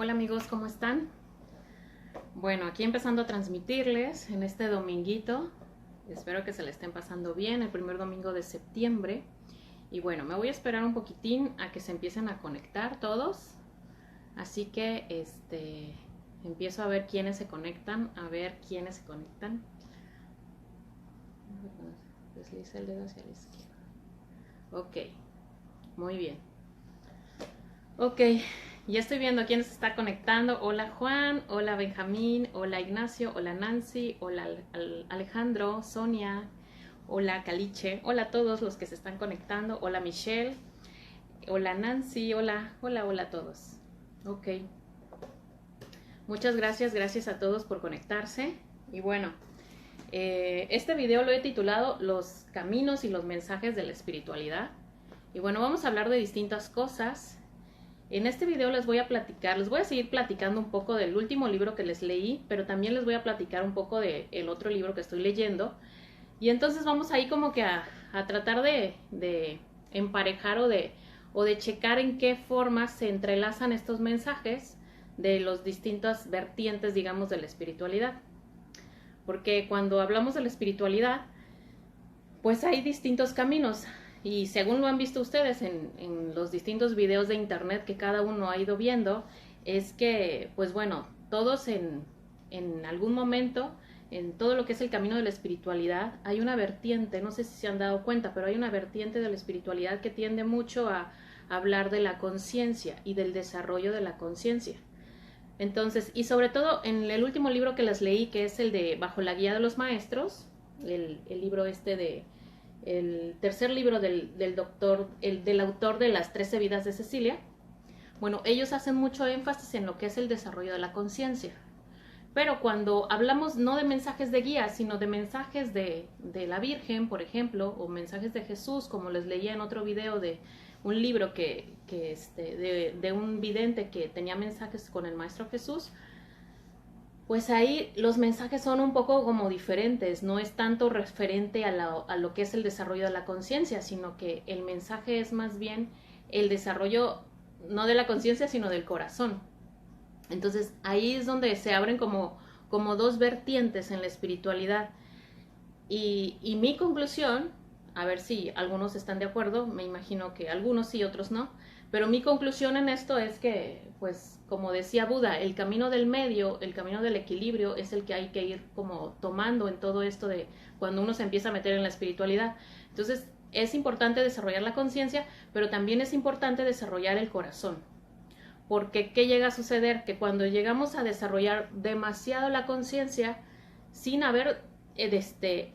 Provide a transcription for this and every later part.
Hola amigos, ¿cómo están? Bueno, aquí empezando a transmitirles en este dominguito. Espero que se le estén pasando bien, el primer domingo de septiembre. Y bueno, me voy a esperar un poquitín a que se empiecen a conectar todos. Así que empiezo a ver quiénes se conectan, Desliza el dedo hacia la izquierda. Ok, muy bien. Ok, ya estoy viendo quién se está conectando. Hola Juan, hola Benjamín, hola Ignacio, hola Nancy, hola Alejandro, Sonia, hola Caliche, hola a todos los que se están conectando, hola Michelle, hola Nancy, hola a todos. Ok, muchas gracias a todos por conectarse. Y bueno, este video lo he titulado Los caminos y los mensajes de la espiritualidad. Y bueno, vamos a hablar de distintas cosas. En este video les voy a seguir platicando un poco del último libro que les leí, pero también les voy a platicar un poco del otro libro que estoy leyendo. Y entonces vamos ahí como que a tratar de emparejar o de checar en qué forma se entrelazan estos mensajes de las distintas vertientes, digamos, de la espiritualidad. Porque cuando hablamos de la espiritualidad, pues hay distintos caminos. Y según lo han visto ustedes en los distintos videos de internet que cada uno ha ido viendo, es que, pues bueno, todos en algún momento, en todo lo que es el camino de la espiritualidad, hay una vertiente, no sé si se han dado cuenta, pero hay una vertiente de la espiritualidad que tiende mucho a hablar de la conciencia y del desarrollo de la conciencia. Entonces, y sobre todo en el último libro que les leí, que es el de Bajo la guía de los maestros, el libro el tercer libro del autor de Las 13 vidas de Cecilia. Bueno, ellos hacen mucho énfasis en lo que es el desarrollo de la conciencia. Pero cuando hablamos no de mensajes de guía, sino de mensajes de la Virgen, por ejemplo, o mensajes de Jesús, como les leía en otro video de un libro de un vidente que tenía mensajes con el Maestro Jesús, pues ahí los mensajes son un poco como diferentes, no es tanto referente a lo que es el desarrollo de la conciencia, sino que el mensaje es más bien el desarrollo no de la conciencia, sino del corazón. Entonces ahí es donde se abren como dos vertientes en la espiritualidad. Y mi conclusión, a ver si algunos están de acuerdo, me imagino que algunos sí, otros no, pero mi conclusión en esto es que, pues, como decía Buda, el camino del medio, el camino del equilibrio es el que hay que ir como tomando en todo esto de cuando uno se empieza a meter en la espiritualidad. Entonces, es importante desarrollar la conciencia, pero también es importante desarrollar el corazón. Porque, ¿qué llega a suceder? Que cuando llegamos a desarrollar demasiado la conciencia, sin haber,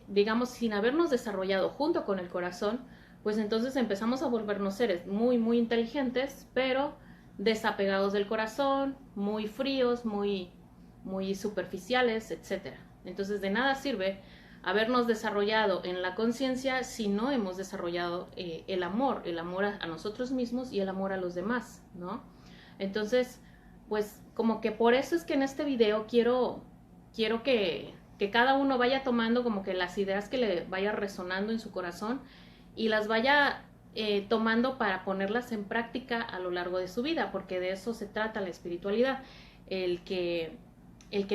digamos, sin habernos desarrollado junto con el corazón, pues entonces empezamos a volvernos seres muy, muy inteligentes, pero desapegados del corazón, muy fríos, muy, muy superficiales, etc. Entonces de nada sirve habernos desarrollado en la conciencia si no hemos desarrollado el amor a nosotros mismos y el amor a los demás, ¿no? Entonces, pues como que por eso es que en este video quiero que cada uno vaya tomando como que las ideas que le vaya resonando en su corazón y las vaya tomando para ponerlas en práctica a lo largo de su vida, porque de eso se trata la espiritualidad, el que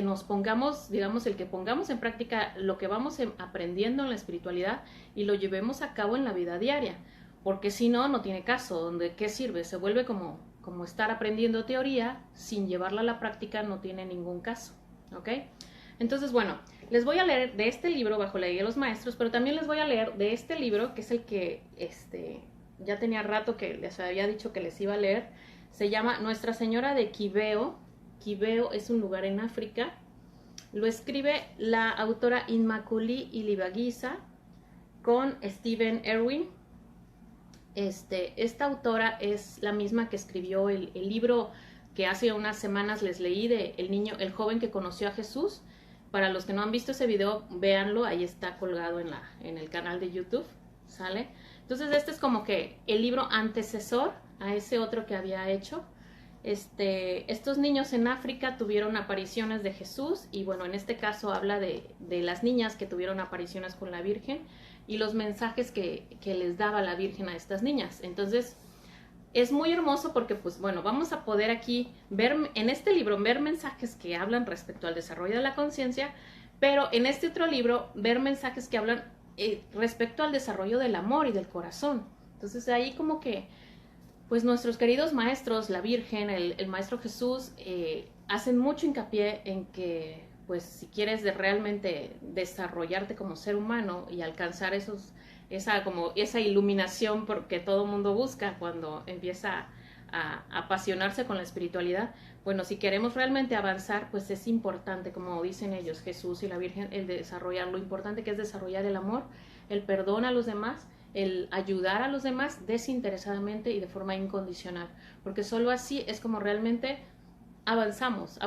nos pongamos, digamos, el que pongamos en práctica lo que vamos aprendiendo en la espiritualidad y lo llevemos a cabo en la vida diaria, porque si no, no tiene caso, donde qué sirve, se vuelve como estar aprendiendo teoría sin llevarla a la práctica, no tiene ningún caso, ¿ok? Entonces, bueno, les voy a leer de este libro Bajo la guía de los maestros, pero también les voy a leer de este libro, que es el que ya tenía rato que les había dicho que les iba a leer. Se llama Nuestra Señora de Quibeo. Quibeo es un lugar en África. Lo escribe la autora Inmakuli Ilibagiza con Stephen Irwin. Esta autora es la misma que escribió el libro que hace unas semanas les leí de el joven que conoció a Jesús. Para los que no han visto ese video, véanlo, ahí está colgado en el canal de YouTube, ¿sale? Entonces este es como que el libro antecesor a ese otro que había hecho. Estos niños en África tuvieron apariciones de Jesús y bueno, en este caso habla de las niñas que tuvieron apariciones con la Virgen y los mensajes que les daba la Virgen a estas niñas. Entonces, es muy hermoso porque, pues bueno, vamos a poder aquí ver en este libro, ver mensajes que hablan respecto al desarrollo de la conciencia, pero en este otro libro, ver mensajes que hablan respecto al desarrollo del amor y del corazón. Entonces ahí como que, pues nuestros queridos maestros, la Virgen, el Maestro Jesús, hacen mucho hincapié en que, pues si quieres realmente desarrollarte como ser humano y alcanzar esa iluminación porque todo mundo busca cuando empieza a apasionarse con la espiritualidad, bueno, si queremos realmente avanzar, pues es importante, como dicen ellos, Jesús y la Virgen, el desarrollar, lo importante que es desarrollar el amor, el perdón a los demás, el ayudar a los demás desinteresadamente y de forma incondicional, porque solo así es como realmente avanzamos,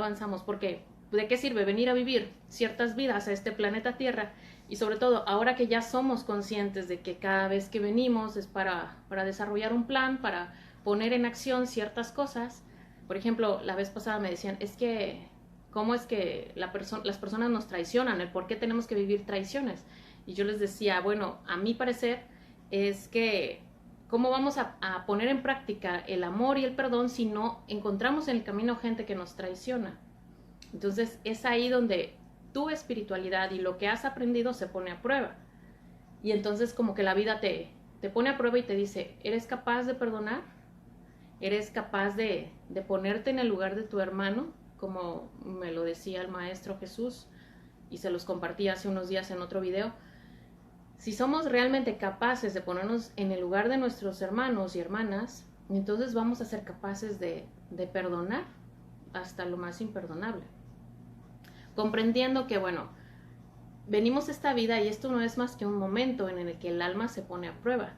porque ¿de qué sirve venir a vivir ciertas vidas a este planeta Tierra? Y sobre todo, ahora que ya somos conscientes de que cada vez que venimos es para desarrollar un plan, para poner en acción ciertas cosas. Por ejemplo, la vez pasada me decían, es que, ¿cómo es que las personas nos traicionan? ¿El por qué tenemos que vivir traiciones? Y yo les decía, bueno, a mi parecer es que ¿cómo vamos a poner en práctica el amor y el perdón si no encontramos en el camino gente que nos traiciona? Entonces es ahí donde tu espiritualidad y lo que has aprendido se pone a prueba. Y entonces como que la vida te pone a prueba y te dice, ¿eres capaz de perdonar? ¿Eres capaz de ponerte en el lugar de tu hermano? Como me lo decía el Maestro Jesús y se los compartí hace unos días en otro video. Si somos realmente capaces de ponernos en el lugar de nuestros hermanos y hermanas, entonces vamos a ser capaces de perdonar hasta lo más imperdonable. Comprendiendo que, bueno, venimos a esta vida y esto no es más que un momento en el que el alma se pone a prueba.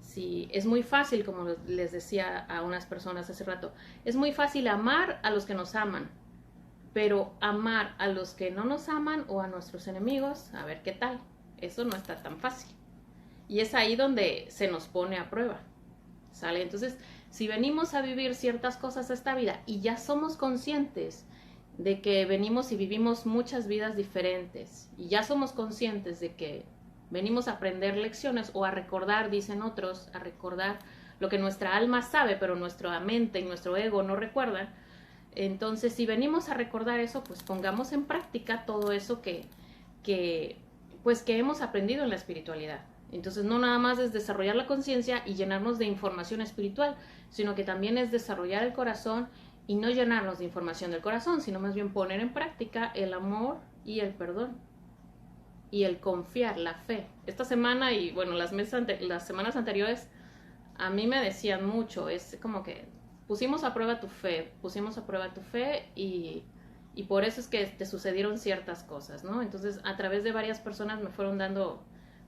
Sí, es muy fácil, como les decía a unas personas hace rato, es muy fácil amar a los que nos aman, pero amar a los que no nos aman o a nuestros enemigos, a ver qué tal. Eso no está tan fácil. Y es ahí donde se nos pone a prueba. ¿Sale? Entonces, si venimos a vivir ciertas cosas a esta vida y ya somos conscientes de que venimos y vivimos muchas vidas diferentes y ya somos conscientes de que venimos a aprender lecciones o a recordar, dicen otros, a recordar lo que nuestra alma sabe, pero nuestra mente y nuestro ego no recuerdan. Entonces, si venimos a recordar eso, pues pongamos en práctica todo eso que hemos aprendido en la espiritualidad. Entonces no nada más es desarrollar la conciencia y llenarnos de información espiritual, sino que también es desarrollar el corazón y no llenarnos de información del corazón, sino más bien poner en práctica el amor y el perdón y el confiar, la fe. Esta semana y bueno, las semanas anteriores a mí me decían mucho, es como que pusimos a prueba tu fe y por eso es que te sucedieron ciertas cosas, ¿no? Entonces, a través de varias personas me fueron dando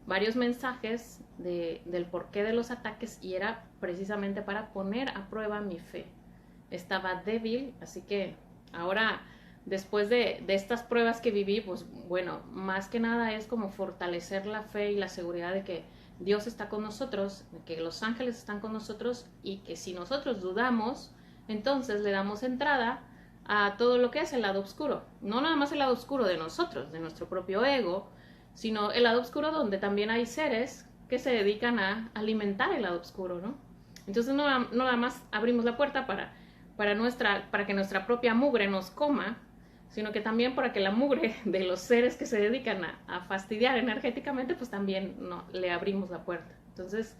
varios mensajes del porqué de los ataques y era precisamente para poner a prueba mi fe. Estaba débil, así que ahora, después de estas pruebas que viví, pues bueno, más que nada es como fortalecer la fe y la seguridad de que Dios está con nosotros, de que los ángeles están con nosotros y que si nosotros dudamos, entonces le damos entrada a todo lo que es el lado oscuro. No nada más el lado oscuro de nosotros, de nuestro propio ego, sino el lado oscuro donde también hay seres que se dedican a alimentar el lado oscuro, ¿no? Entonces no nada más abrimos la puerta para que nuestra propia mugre nos coma, sino que también para que la mugre de los seres que se dedican a fastidiar energéticamente, pues también le abrimos la puerta. Entonces,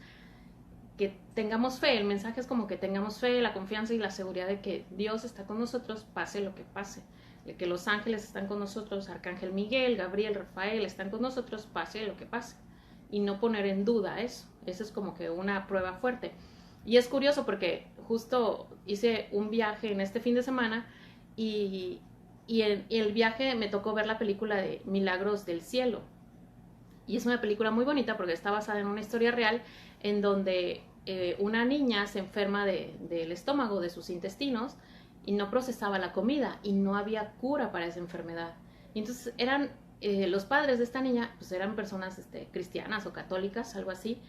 que tengamos fe, el mensaje es como que tengamos fe, la confianza y la seguridad de que Dios está con nosotros, pase lo que pase, de que los ángeles están con nosotros, Arcángel Miguel, Gabriel, Rafael están con nosotros, pase lo que pase, y no poner en duda eso es como que una prueba fuerte. Y es curioso porque justo hice un viaje en este fin de semana y en el viaje me tocó ver la película de Milagros del Cielo. Y es una película muy bonita porque está basada en una historia real en donde una niña se enferma del estómago, de sus intestinos, y no procesaba la comida y no había cura para esa enfermedad. Y entonces eran los padres de esta niña, pues eran personas cristianas o católicas, algo así,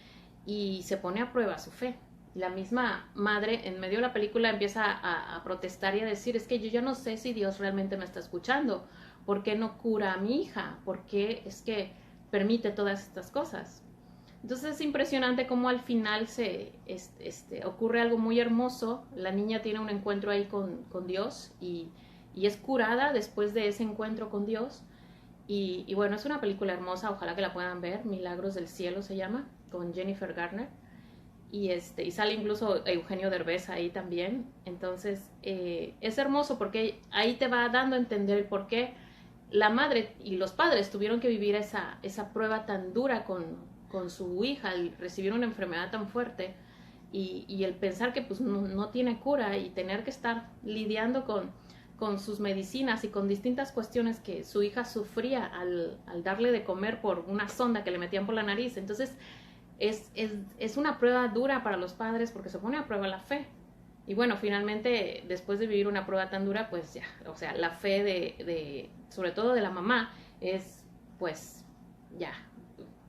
y se pone a prueba su fe. Y la misma madre en medio de la película empieza a protestar y a decir, es que yo ya no sé si Dios realmente me está escuchando, ¿por qué no cura a mi hija? ¿Por qué es que permite todas estas cosas? Entonces es impresionante cómo al final ocurre algo muy hermoso. La niña tiene un encuentro ahí con Dios y es curada después de ese encuentro con Dios. Y bueno, es una película hermosa, ojalá que la puedan ver. Milagros del Cielo se llama, con Jennifer Garner. Y sale incluso Eugenio Derbez ahí también. Entonces es hermoso porque ahí te va dando a entender por qué la madre y los padres tuvieron que vivir esa prueba tan dura con su hija al recibir una enfermedad tan fuerte y el pensar que pues no tiene cura y tener que estar lidiando con sus medicinas y con distintas cuestiones que su hija sufría al darle de comer por una sonda que le metían por la nariz. Entonces es una prueba dura para los padres porque se pone a prueba la fe. Y bueno, finalmente, después de vivir una prueba tan dura, pues ya, o sea, la fe sobre todo de la mamá, es pues ya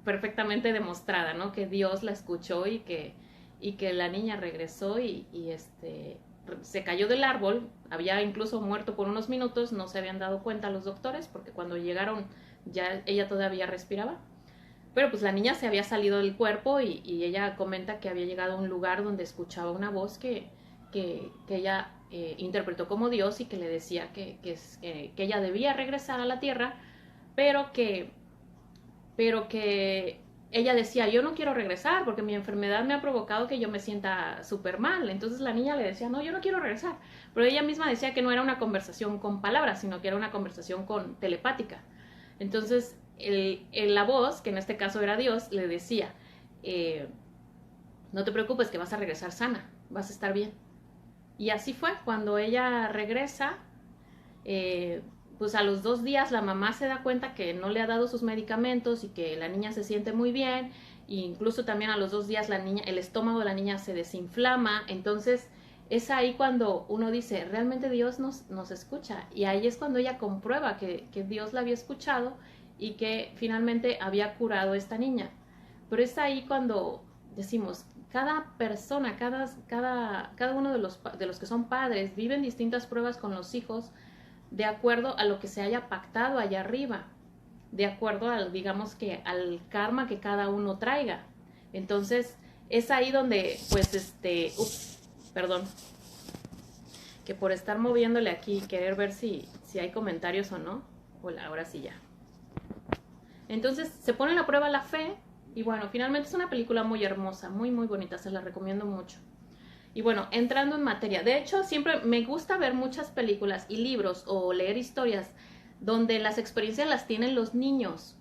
perfectamente demostrada, ¿no? Que Dios la escuchó y que la niña regresó se cayó del árbol, había incluso muerto por unos minutos, no se habían dado cuenta los doctores porque cuando llegaron ya ella todavía respiraba. Pero pues la niña se había salido del cuerpo y ella comenta que había llegado a un lugar donde escuchaba una voz que ella interpretó como Dios y que le decía que ella debía regresar a la tierra, pero que ella decía, yo no quiero regresar porque mi enfermedad me ha provocado que yo me sienta súper mal. Entonces la niña le decía, no, yo no quiero regresar. Pero ella misma decía que no era una conversación con palabras, sino que era una conversación telepática. Entonces la voz, que en este caso era Dios, le decía, no te preocupes que vas a regresar sana, vas a estar bien. Y así fue, cuando ella regresa, pues a los 2 días la mamá se da cuenta que no le ha dado sus medicamentos y que la niña se siente muy bien, e incluso también a los 2 días el estómago de la niña se desinflama. Entonces es ahí cuando uno dice, realmente Dios nos escucha, y ahí es cuando ella comprueba que Dios la había escuchado y que finalmente había curado a esta niña. Pero es ahí cuando decimos, cada persona, cada uno de los que son padres viven distintas pruebas con los hijos de acuerdo a lo que se haya pactado allá arriba, de acuerdo al, digamos que al karma que cada uno traiga. Entonces es ahí donde pues perdón, que por estar moviéndole aquí y querer ver si hay comentarios o no. Hola, ahora sí ya. Entonces se pone a la prueba la fe. Y bueno, finalmente es una película muy hermosa, muy muy bonita, se la recomiendo mucho. Y bueno, entrando en materia, de hecho siempre me gusta ver muchas películas y libros o leer historias donde las experiencias las tienen los niños.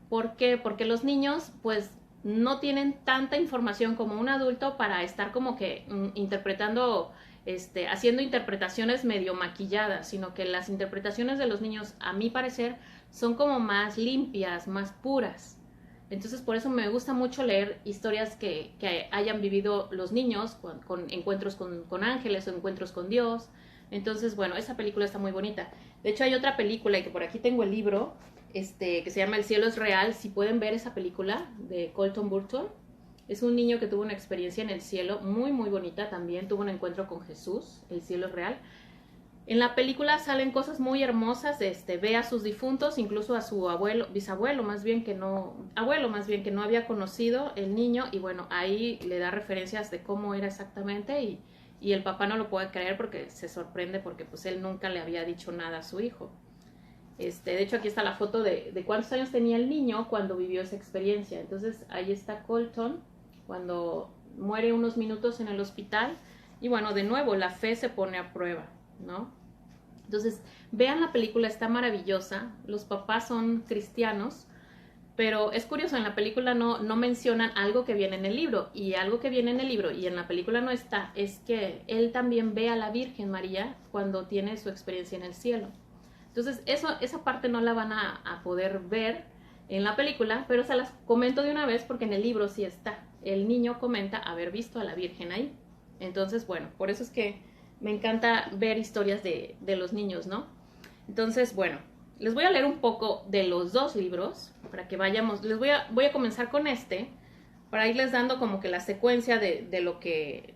¿Por qué? Porque los niños pues no tienen tanta información como un adulto para estar como que interpretando, haciendo interpretaciones medio maquilladas, sino que las interpretaciones de los niños, a mi parecer, son como más limpias, más puras. Entonces por eso me gusta mucho leer historias que hayan vivido los niños con encuentros con ángeles o encuentros con Dios. Entonces, bueno, esa película está muy bonita. De hecho hay otra película, y que por aquí tengo el libro, que se llama El cielo es real. Si pueden ver esa película de Colton Burton. Es un niño que tuvo una experiencia en el cielo muy muy bonita también, tuvo un encuentro con Jesús. El cielo es real. En la película salen cosas muy hermosas, ve a sus difuntos, incluso a su bisabuelo más bien que no había conocido el niño, y bueno, ahí le da referencias de cómo era exactamente, y el papá no lo puede creer porque se sorprende porque pues él nunca le había dicho nada a su hijo. De hecho aquí está la foto de cuántos años tenía el niño cuando vivió esa experiencia. Entonces ahí está Colton cuando muere unos minutos en el hospital, y bueno, de nuevo la fe se pone a prueba, ¿no? Entonces, vean la película, está maravillosa. Los papás son cristianos, pero es curioso, en la película no mencionan algo que viene en el libro, y algo que viene en el libro y en la película no está, es que él también ve a la Virgen María cuando tiene su experiencia en el cielo. Entonces, esa parte no la van a poder ver en la película, pero se las comento de una vez porque en el libro sí está. El niño comenta haber visto a la Virgen ahí. Entonces, bueno, por eso es que me encanta ver historias de los niños, ¿no? Entonces, bueno, les voy a leer un poco de los 2 libros para que vayamos. Voy a comenzar con para irles dando como que la secuencia de lo que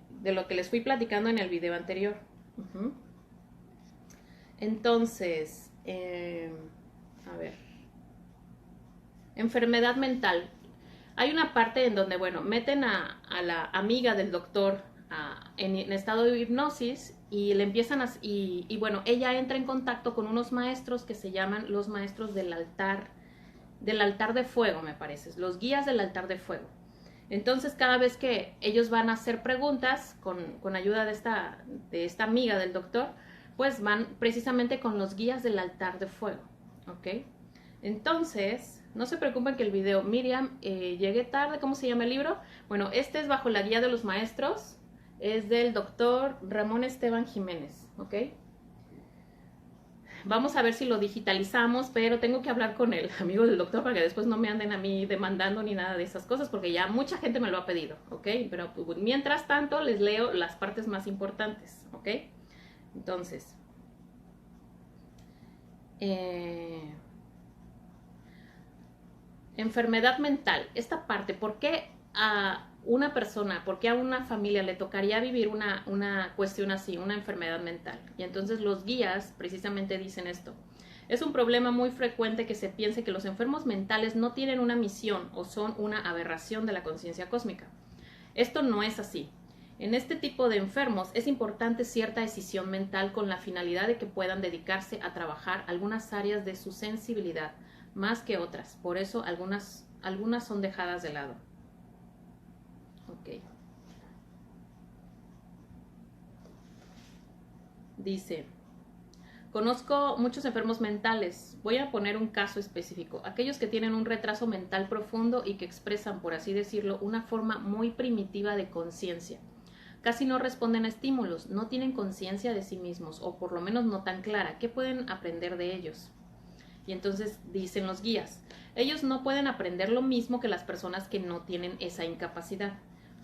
les fui platicando en el video anterior. Entonces, a ver. Enfermedad mental. Hay una parte en donde, bueno, meten a la amiga del doctor en estado de hipnosis y le empiezan y bueno, ella entra en contacto con unos maestros que se llaman los maestros del altar de fuego, me parece, los guías del altar de fuego. Entonces, cada vez que ellos van a hacer preguntas con ayuda de esta amiga del doctor, pues van precisamente con los guías del altar de fuego, ¿ok? Entonces, no se preocupen que el video, Miriam, llegué tarde, ¿cómo se llama el libro? Bueno, este es Bajo la guía de los maestros, es del doctor Ramón Esteban Jiménez, ¿ok? Vamos a ver si lo digitalizamos, pero tengo que hablar con el amigo del doctor para que después no me anden a mí demandando ni nada de esas cosas, porque ya mucha gente me lo ha pedido, ¿ok? Pero pues, mientras tanto les leo las partes más importantes, ¿ok? Entonces, enfermedad mental, esta parte, ¿por qué a una persona, por qué a una familia le tocaría vivir una cuestión así, una enfermedad mental? Y entonces los guías precisamente dicen esto. Es un problema muy frecuente que se piense que los enfermos mentales no tienen una misión o son una aberración de la conciencia cósmica. Esto no es así. En este tipo de enfermos es importante cierta decisión mental con la finalidad de que puedan dedicarse a trabajar algunas áreas de su sensibilidad más que otras. Por eso algunas son dejadas de lado. Ok. Dice, conozco muchos enfermos mentales. Voy a poner un caso específico. Aquellos que tienen un retraso mental profundo y que expresan, por así decirlo, una forma muy primitiva de conciencia. Casi no responden a estímulos, no tienen conciencia de sí mismos, o por lo menos no tan clara. ¿Qué pueden aprender de ellos? Y entonces dicen los guías, ellos no pueden aprender lo mismo que las personas que no tienen esa incapacidad.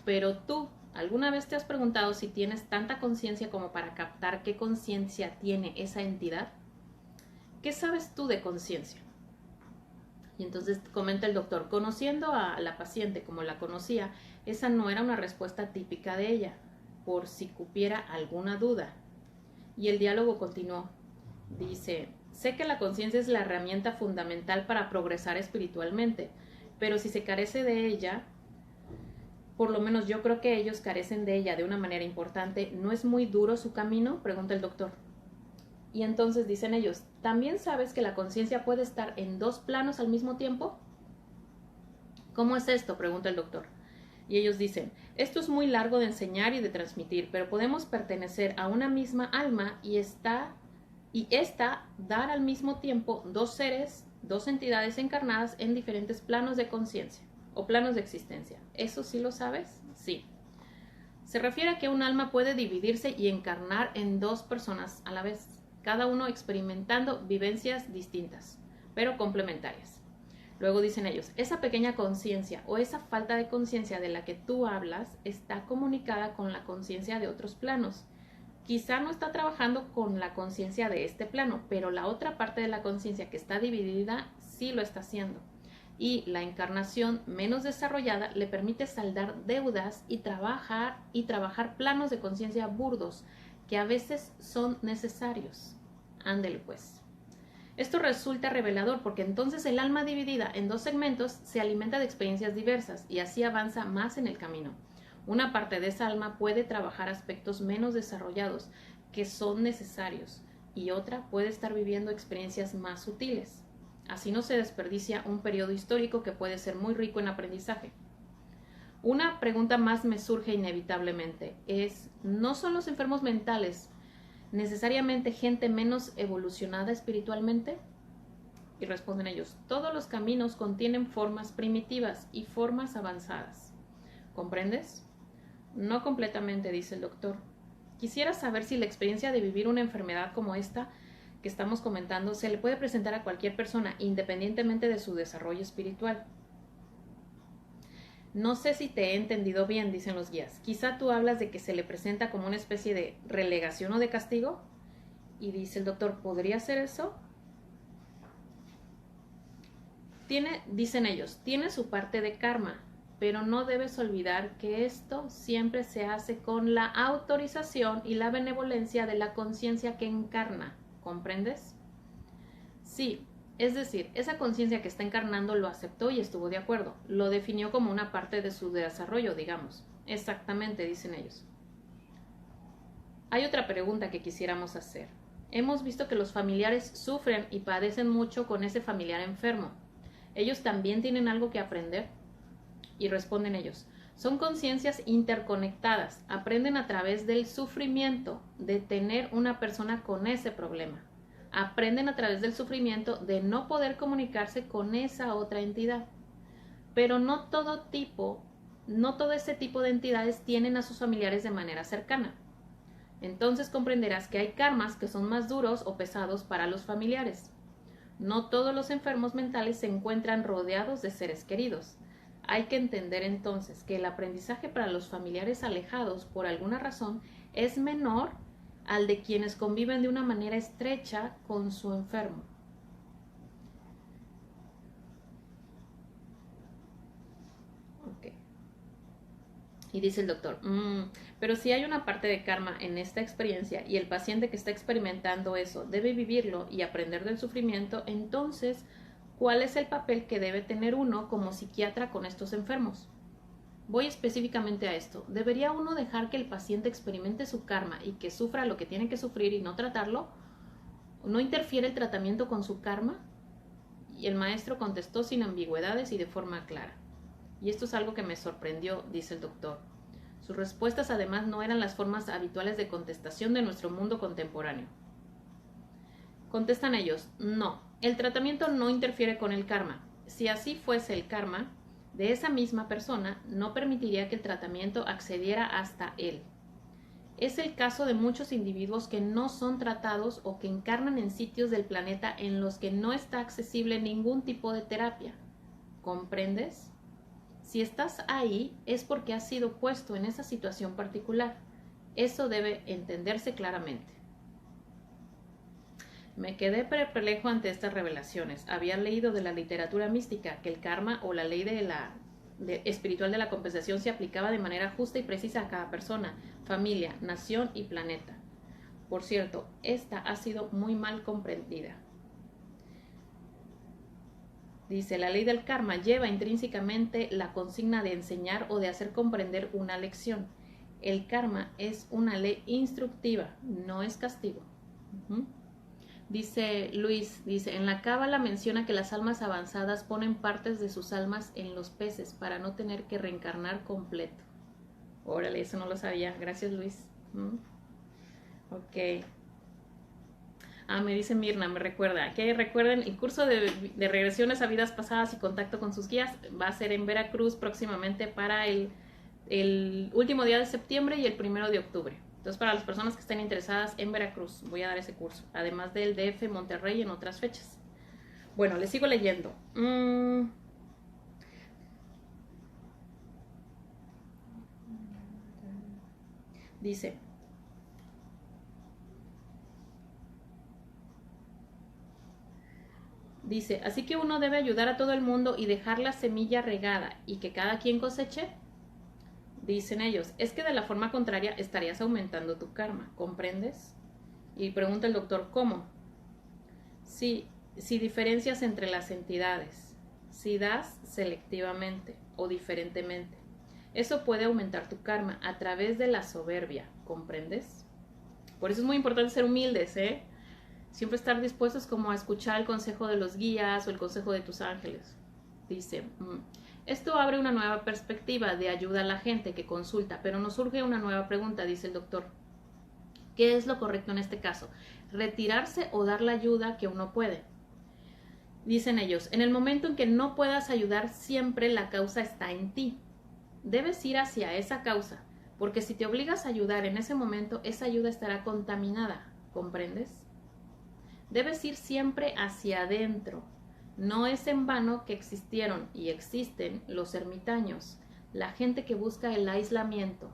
Pero tú, ¿alguna vez te has preguntado si tienes tanta conciencia como para captar qué conciencia tiene esa entidad? ¿Qué sabes tú de conciencia? Y entonces comenta el doctor, conociendo a la paciente como la conocía, esa no era una respuesta típica de ella, por si cupiera alguna duda. Y el diálogo continuó. Dice, sé que la conciencia es la herramienta fundamental para progresar espiritualmente, pero si se carece de ella, por lo menos yo creo que ellos carecen de ella de una manera importante, ¿no es muy duro su camino?, pregunta el doctor. Y entonces dicen ellos, ¿también sabes que la conciencia puede estar en dos planos al mismo tiempo? ¿Cómo es esto?, pregunta el doctor. Y ellos dicen, esto es muy largo de enseñar y de transmitir, pero podemos pertenecer a una misma alma y esta dar al mismo tiempo dos seres, dos entidades encarnadas en diferentes planos de conciencia o planos de existencia. ¿Eso sí lo sabes? Sí. Se refiere a que un alma puede dividirse y encarnar en dos personas a la vez, cada uno experimentando vivencias distintas, pero complementarias. Luego dicen ellos, esa pequeña conciencia o esa falta de conciencia de la que tú hablas está comunicada con la conciencia de otros planos. Quizá no está trabajando con la conciencia de este plano, pero la otra parte de la conciencia que está dividida sí lo está haciendo. Y la encarnación menos desarrollada le permite saldar deudas y trabajar planos de conciencia burdos que a veces son necesarios. Ándele pues. Esto resulta revelador porque entonces el alma dividida en dos segmentos se alimenta de experiencias diversas y así avanza más en el camino. Una parte de esa alma puede trabajar aspectos menos desarrollados que son necesarios y otra puede estar viviendo experiencias más sutiles. Así no se desperdicia un periodo histórico que puede ser muy rico en aprendizaje. Una pregunta más me surge inevitablemente es, ¿no son los enfermos mentales necesariamente gente menos evolucionada espiritualmente? Y responden ellos, todos los caminos contienen formas primitivas y formas avanzadas. ¿Comprendes? No completamente, dice el doctor. Quisiera saber si la experiencia de vivir una enfermedad como esta que estamos comentando se le puede presentar a cualquier persona independientemente de su desarrollo espiritual. No sé si te he entendido bien, dicen los guías. Quizá tú hablas de que se le presenta como una especie de relegación o de castigo. Y dice el doctor, ¿podría ser eso? Dicen ellos, tiene su parte de karma, pero no debes olvidar que esto siempre se hace con la autorización y la benevolencia de la conciencia que encarna. ¿Comprendes? Sí, Es decir, esa conciencia que está encarnando lo aceptó y estuvo de acuerdo. Lo definió como una parte de su desarrollo, digamos. Exactamente, dicen ellos. Hay otra pregunta que quisiéramos hacer. Hemos visto que los familiares sufren y padecen mucho con ese familiar enfermo. ¿Ellos también tienen algo que aprender? Y responden ellos. Son conciencias interconectadas. Aprenden a través del sufrimiento de tener una persona con ese problema. Aprenden a través del sufrimiento de no poder comunicarse con esa otra entidad. Pero no todo ese tipo de entidades tienen a sus familiares de manera cercana. Entonces comprenderás que hay karmas que son más duros o pesados para los familiares. No todos los enfermos mentales se encuentran rodeados de seres queridos. Hay que entender entonces que el aprendizaje para los familiares alejados por alguna razón es menor al de quienes conviven de una manera estrecha con su enfermo. Okay. Y dice el doctor, pero si hay una parte de karma en esta experiencia y el paciente que está experimentando eso debe vivirlo y aprender del sufrimiento, entonces, ¿cuál es el papel que debe tener uno como psiquiatra con estos enfermos? Voy específicamente a esto. ¿Debería uno dejar que el paciente experimente su karma y que sufra lo que tiene que sufrir y no tratarlo? ¿No interfiere el tratamiento con su karma? Y el maestro contestó sin ambigüedades y de forma clara. Y esto es algo que me sorprendió, dice el doctor. Sus respuestas además no eran las formas habituales de contestación de nuestro mundo contemporáneo. Contestan ellos, no, el tratamiento no interfiere con el karma. Si así fuese el karma de esa misma persona, no permitiría que el tratamiento accediera hasta él. Es el caso de muchos individuos que no son tratados o que encarnan en sitios del planeta en los que no está accesible ningún tipo de terapia. ¿Comprendes? Si estás ahí es porque has sido puesto en esa situación particular. Eso debe entenderse claramente. Me quedé perplejo ante estas revelaciones. Había leído de la literatura mística que el karma o la ley espiritual de la compensación se aplicaba de manera justa y precisa a cada persona, familia, nación y planeta. Por cierto, esta ha sido muy mal comprendida. Dice, la ley del karma lleva intrínsecamente la consigna de enseñar o de hacer comprender una lección. El karma es una ley instructiva, no es castigo. Dice Luis, en la Cábala menciona que las almas avanzadas ponen partes de sus almas en los peces para no tener que reencarnar completo. Órale, eso no lo sabía. Gracias, Luis. Ok. Me dice Mirna, me recuerda. Que recuerden, el curso de regresiones a vidas pasadas y contacto con sus guías va a ser en Veracruz próximamente para el último día de septiembre y el 1 de octubre. Entonces, para las personas que estén interesadas en Veracruz, voy a dar ese curso, además del DF, Monterrey y en otras fechas. Bueno, les sigo leyendo. Dice, así que uno debe ayudar a todo el mundo y dejar la semilla regada y que cada quien coseche. Dicen ellos, es que de la forma contraria estarías aumentando tu karma, ¿comprendes? Y pregunta el doctor, ¿cómo? Si diferencias entre las entidades, si das selectivamente o diferentemente, eso puede aumentar tu karma a través de la soberbia, ¿comprendes? Por eso es muy importante ser humildes, Siempre estar dispuestos como a escuchar el consejo de los guías o el consejo de tus ángeles. Dice, esto abre una nueva perspectiva de ayuda a la gente que consulta, pero nos surge una nueva pregunta, dice el doctor. ¿Qué es lo correcto en este caso? ¿Retirarse o dar la ayuda que uno puede? Dicen ellos, en el momento en que no puedas ayudar, siempre la causa está en ti. Debes ir hacia esa causa, porque si te obligas a ayudar en ese momento, esa ayuda estará contaminada, ¿comprendes? Debes ir siempre hacia adentro. No es en vano que existieron y existen los ermitaños, la gente que busca el aislamiento.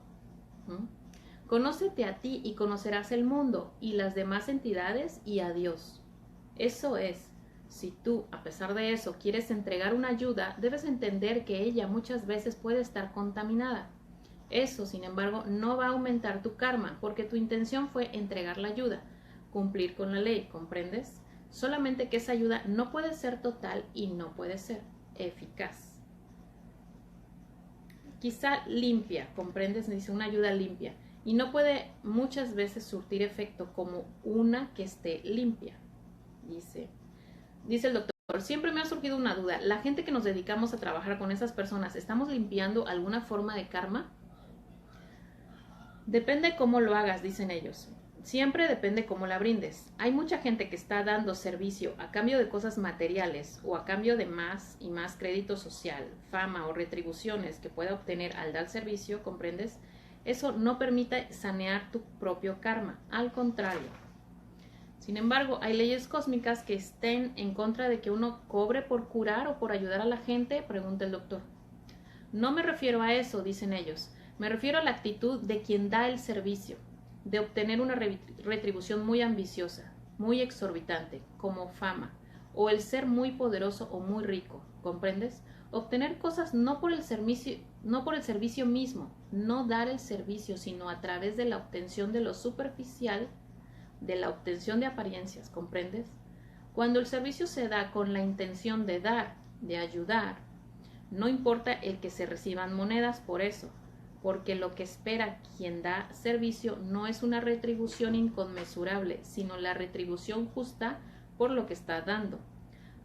Conócete a ti y conocerás el mundo y las demás entidades y a Dios. Eso es, si tú, a pesar de eso, quieres entregar una ayuda, debes entender que ella muchas veces puede estar contaminada. Eso, sin embargo, no va a aumentar tu karma, porque tu intención fue entregar la ayuda, cumplir con la ley, ¿comprendes? solamente que esa ayuda no puede ser total y no puede ser eficaz. Quizá limpia, ¿comprendes? Dice una ayuda limpia y no puede muchas veces surtir efecto como una que esté limpia. Dice el doctor, siempre me ha surgido una duda, ¿la gente que nos dedicamos a trabajar con esas personas, estamos limpiando alguna forma de karma? Depende cómo lo hagas, dicen ellos. Siempre depende cómo la brindes. Hay mucha gente que está dando servicio a cambio de cosas materiales o a cambio de más y más crédito social, fama o retribuciones que pueda obtener al dar servicio, ¿comprendes? Eso no permite sanear tu propio karma, al contrario. Sin embargo, hay leyes cósmicas que estén en contra de que uno cobre por curar o por ayudar a la gente, pregunta el doctor. No me refiero a eso, dicen ellos. Me refiero a la actitud de quien da el servicio, de obtener una retribución muy ambiciosa, muy exorbitante, como fama, o el ser muy poderoso o muy rico, ¿comprendes? Obtener cosas no por el servicio mismo, no dar el servicio, sino a través de la obtención de lo superficial, de la obtención de apariencias, ¿comprendes? Cuando el servicio se da con la intención de dar, de ayudar, no importa el que se reciban monedas por eso, porque lo que espera quien da servicio no es una retribución inconmensurable, sino la retribución justa por lo que está dando.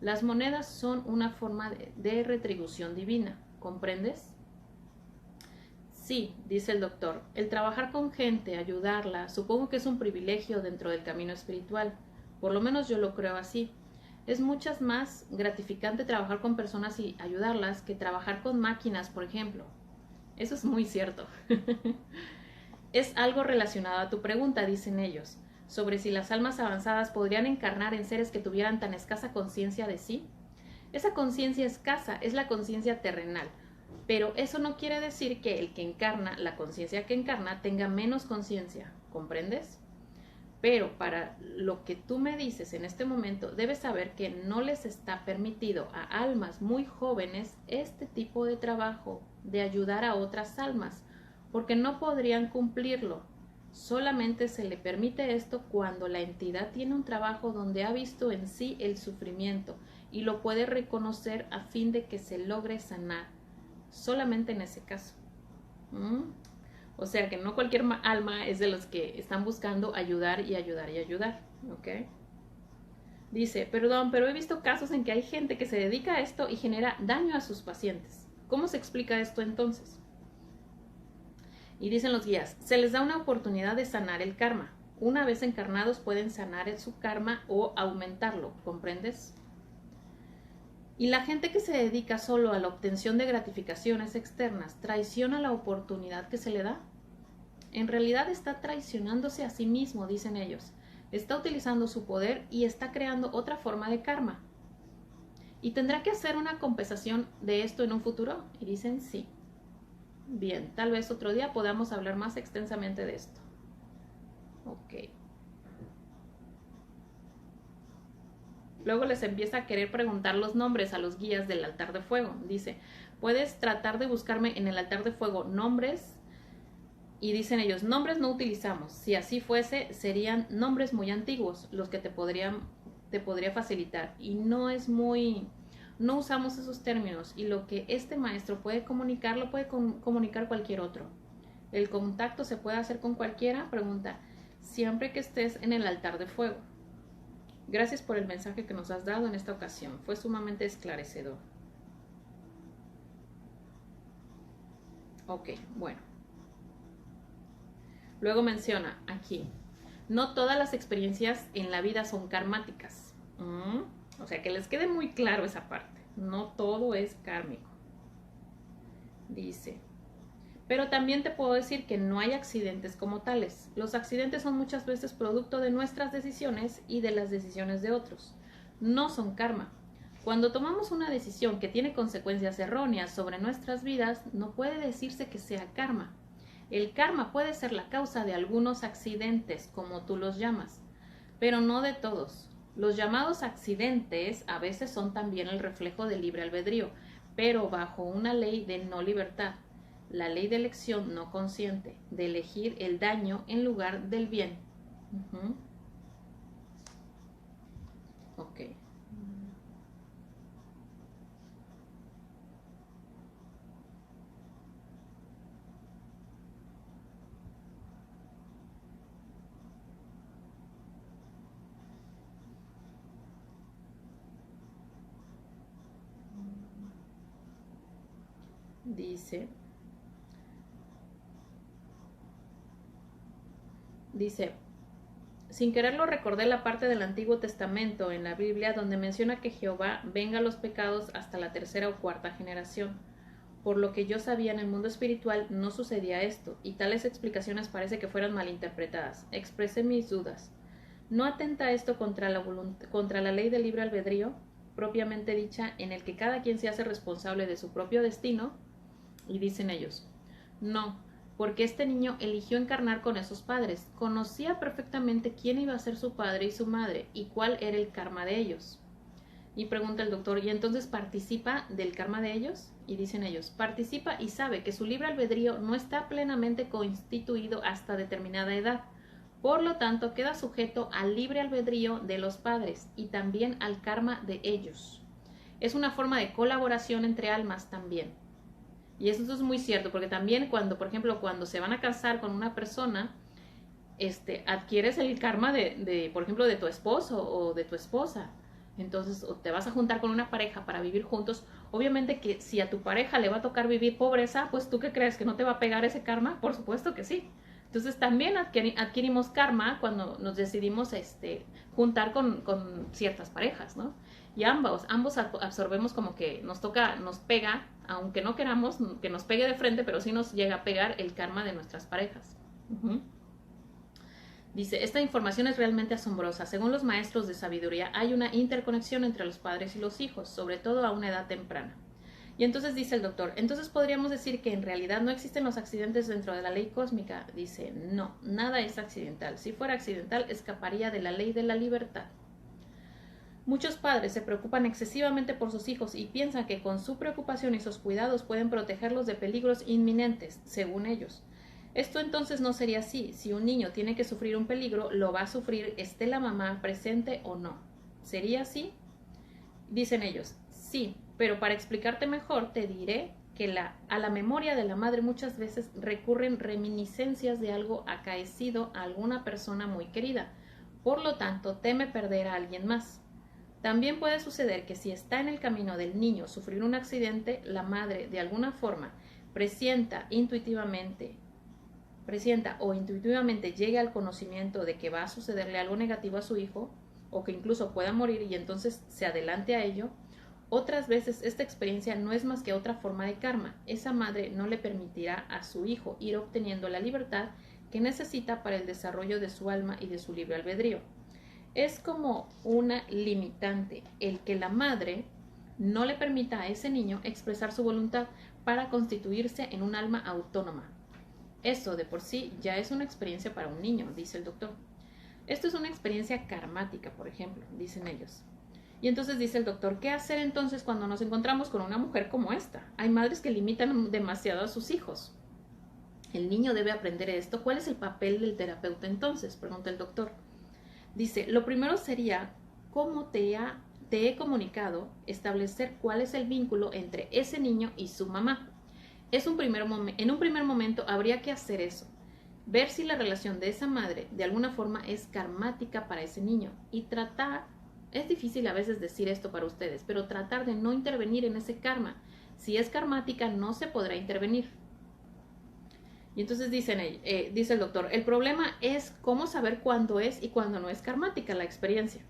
Las monedas son una forma de retribución divina, ¿comprendes? Sí, dice el doctor, el trabajar con gente, ayudarla, supongo que es un privilegio dentro del camino espiritual, por lo menos yo lo creo así. Es muchas más gratificante trabajar con personas y ayudarlas que trabajar con máquinas, por ejemplo. Eso es muy cierto. Es algo relacionado a tu pregunta, dicen ellos, sobre si las almas avanzadas podrían encarnar en seres que tuvieran tan escasa conciencia de sí. Esa conciencia escasa es la conciencia terrenal, pero eso no quiere decir que el que encarna, la conciencia que encarna, tenga menos conciencia, ¿comprendes? Pero para lo que tú me dices en este momento, debes saber que no les está permitido a almas muy jóvenes este tipo de trabajo, de ayudar a otras almas, porque no podrían cumplirlo. Solamente se le permite esto cuando la entidad tiene un trabajo donde ha visto en sí el sufrimiento y lo puede reconocer a fin de que se logre sanar. Solamente en ese caso. O sea que no cualquier alma es de los que están buscando ayudar y ayudar y ayudar. ¿Ok? Dice, perdón, pero he visto casos en que hay gente que se dedica a esto y genera daño a sus pacientes. ¿Cómo se explica esto entonces? Y dicen los guías, se les da una oportunidad de sanar el karma. Una vez encarnados pueden sanar su karma o aumentarlo, ¿comprendes? Y la gente que se dedica solo a la obtención de gratificaciones externas traiciona la oportunidad que se le da. En realidad está traicionándose a sí mismo, dicen ellos. Está utilizando su poder y está creando otra forma de karma. ¿Y tendrá que hacer una compensación de esto en un futuro? Y dicen sí. Bien, tal vez otro día podamos hablar más extensamente de esto. Ok. Luego les empieza a querer preguntar los nombres a los guías del altar de fuego. Dice, puedes tratar de buscarme en el altar de fuego nombres. Y dicen ellos, nombres no utilizamos. Si así fuese, serían nombres muy antiguos los que te podría facilitar. Y no usamos esos términos. Y lo que este maestro puede comunicar, lo puede comunicar cualquier otro. ¿El contacto se puede hacer con cualquiera? Pregunta, siempre que estés en el altar de fuego. Gracias por el mensaje que nos has dado en esta ocasión. Fue sumamente esclarecedor. Ok, bueno. Luego menciona aquí, no todas las experiencias en la vida son karmáticas. O sea, que les quede muy claro esa parte. No todo es kármico. Dice, pero también te puedo decir que no hay accidentes como tales. Los accidentes son muchas veces producto de nuestras decisiones y de las decisiones de otros. No son karma. Cuando tomamos una decisión que tiene consecuencias erróneas sobre nuestras vidas, no puede decirse que sea karma. El karma puede ser la causa de algunos accidentes, como tú los llamas, pero no de todos. Los llamados accidentes a veces son también el reflejo del libre albedrío, pero bajo una ley de no libertad. La ley de elección no consciente, de elegir el daño en lugar del bien. Ok. Dice, sin quererlo recordé la parte del Antiguo Testamento en la Biblia donde menciona que Jehová venga los pecados hasta la tercera o cuarta generación. Por lo que yo sabía en el mundo espiritual no sucedía esto, y tales explicaciones parece que fueran malinterpretadas. Expresé mis dudas. ¿No atenta esto contra la ley del libre albedrío, propiamente dicha, en el que cada quien se hace responsable de su propio destino? Y dicen ellos, no, porque este niño eligió encarnar con esos padres, conocía perfectamente quién iba a ser su padre y su madre, y cuál era el karma de ellos. Y pregunta el doctor, ¿y entonces participa del karma de ellos? Y dicen ellos, participa y sabe que su libre albedrío no está plenamente constituido hasta determinada edad. Por lo tanto, queda sujeto al libre albedrío de los padres y también al karma de ellos. Es una forma de colaboración entre almas también. Y eso es muy cierto, porque también cuando, por ejemplo, cuando se van a casar con una persona, adquieres el karma por ejemplo, de tu esposo o de tu esposa. Entonces, o te vas a juntar con una pareja para vivir juntos. Obviamente que si a tu pareja le va a tocar vivir pobreza, pues ¿tú qué crees? ¿Que no te va a pegar ese karma? Por supuesto que sí. Entonces también adquirimos karma cuando nos decidimos juntar con ciertas parejas, ¿no? Y ambos absorbemos como que nos pega, aunque no queramos que nos pegue de frente, pero sí nos llega a pegar el karma de nuestras parejas. Dice, esta información es realmente asombrosa. Según los maestros de sabiduría, hay una interconexión entre los padres y los hijos, sobre todo a una edad temprana. Y entonces dice el doctor, entonces podríamos decir que en realidad no existen los accidentes dentro de la ley cósmica. Dice, no, nada es accidental. Si fuera accidental, escaparía de la ley de la libertad. Muchos padres se preocupan excesivamente por sus hijos y piensan que con su preocupación y sus cuidados pueden protegerlos de peligros inminentes, según ellos. Esto entonces no sería así. Si un niño tiene que sufrir un peligro, lo va a sufrir esté la mamá presente o no. ¿Sería así? Dicen ellos, sí, pero para explicarte mejor te diré que a la memoria de la madre muchas veces recurren reminiscencias de algo acaecido a alguna persona muy querida. Por lo tanto, teme perder a alguien más. También puede suceder que si está en el camino del niño sufrir un accidente, la madre de alguna forma presienta o intuitivamente llegue al conocimiento de que va a sucederle algo negativo a su hijo o que incluso pueda morir y entonces se adelante a ello. Otras veces esta experiencia no es más que otra forma de karma. Esa madre no le permitirá a su hijo ir obteniendo la libertad que necesita para el desarrollo de su alma y de su libre albedrío. Es como una limitante el que la madre no le permita a ese niño expresar su voluntad para constituirse en un alma autónoma. Eso de por sí ya es una experiencia para un niño, dice el doctor. Esto es una experiencia karmática, por ejemplo, dicen ellos. Y entonces dice el doctor, ¿qué hacer entonces cuando nos encontramos con una mujer como esta? Hay madres que limitan demasiado a sus hijos. El niño debe aprender esto. ¿Cuál es el papel del terapeuta entonces? Pregunta el doctor. Dice, lo primero sería, ¿cómo te he comunicado establecer cuál es el vínculo entre ese niño y su mamá? En un primer momento habría que hacer eso, ver si la relación de esa madre de alguna forma es karmática para ese niño y tratar, es difícil a veces decir esto para ustedes, pero tratar de no intervenir en ese karma. Si es karmática no se podrá intervenir. Y entonces dice el doctor, el problema es cómo saber cuándo es y cuándo no es karmática la experiencia.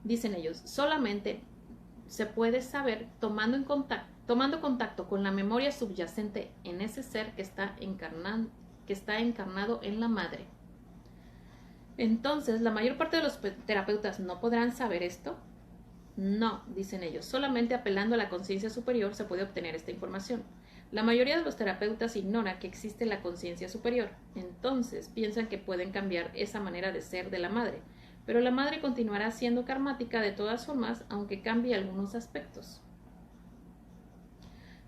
Dicen ellos, solamente se puede saber tomando contacto con la memoria subyacente en ese ser que está encarnado en la madre. Entonces, ¿la mayor parte de los terapeutas no podrán saber esto? No, dicen ellos, solamente apelando a la conciencia superior se puede obtener esta información. La mayoría de los terapeutas ignora que existe la conciencia superior, entonces piensan que pueden cambiar esa manera de ser de la madre, pero la madre continuará siendo karmática de todas formas, aunque cambie algunos aspectos.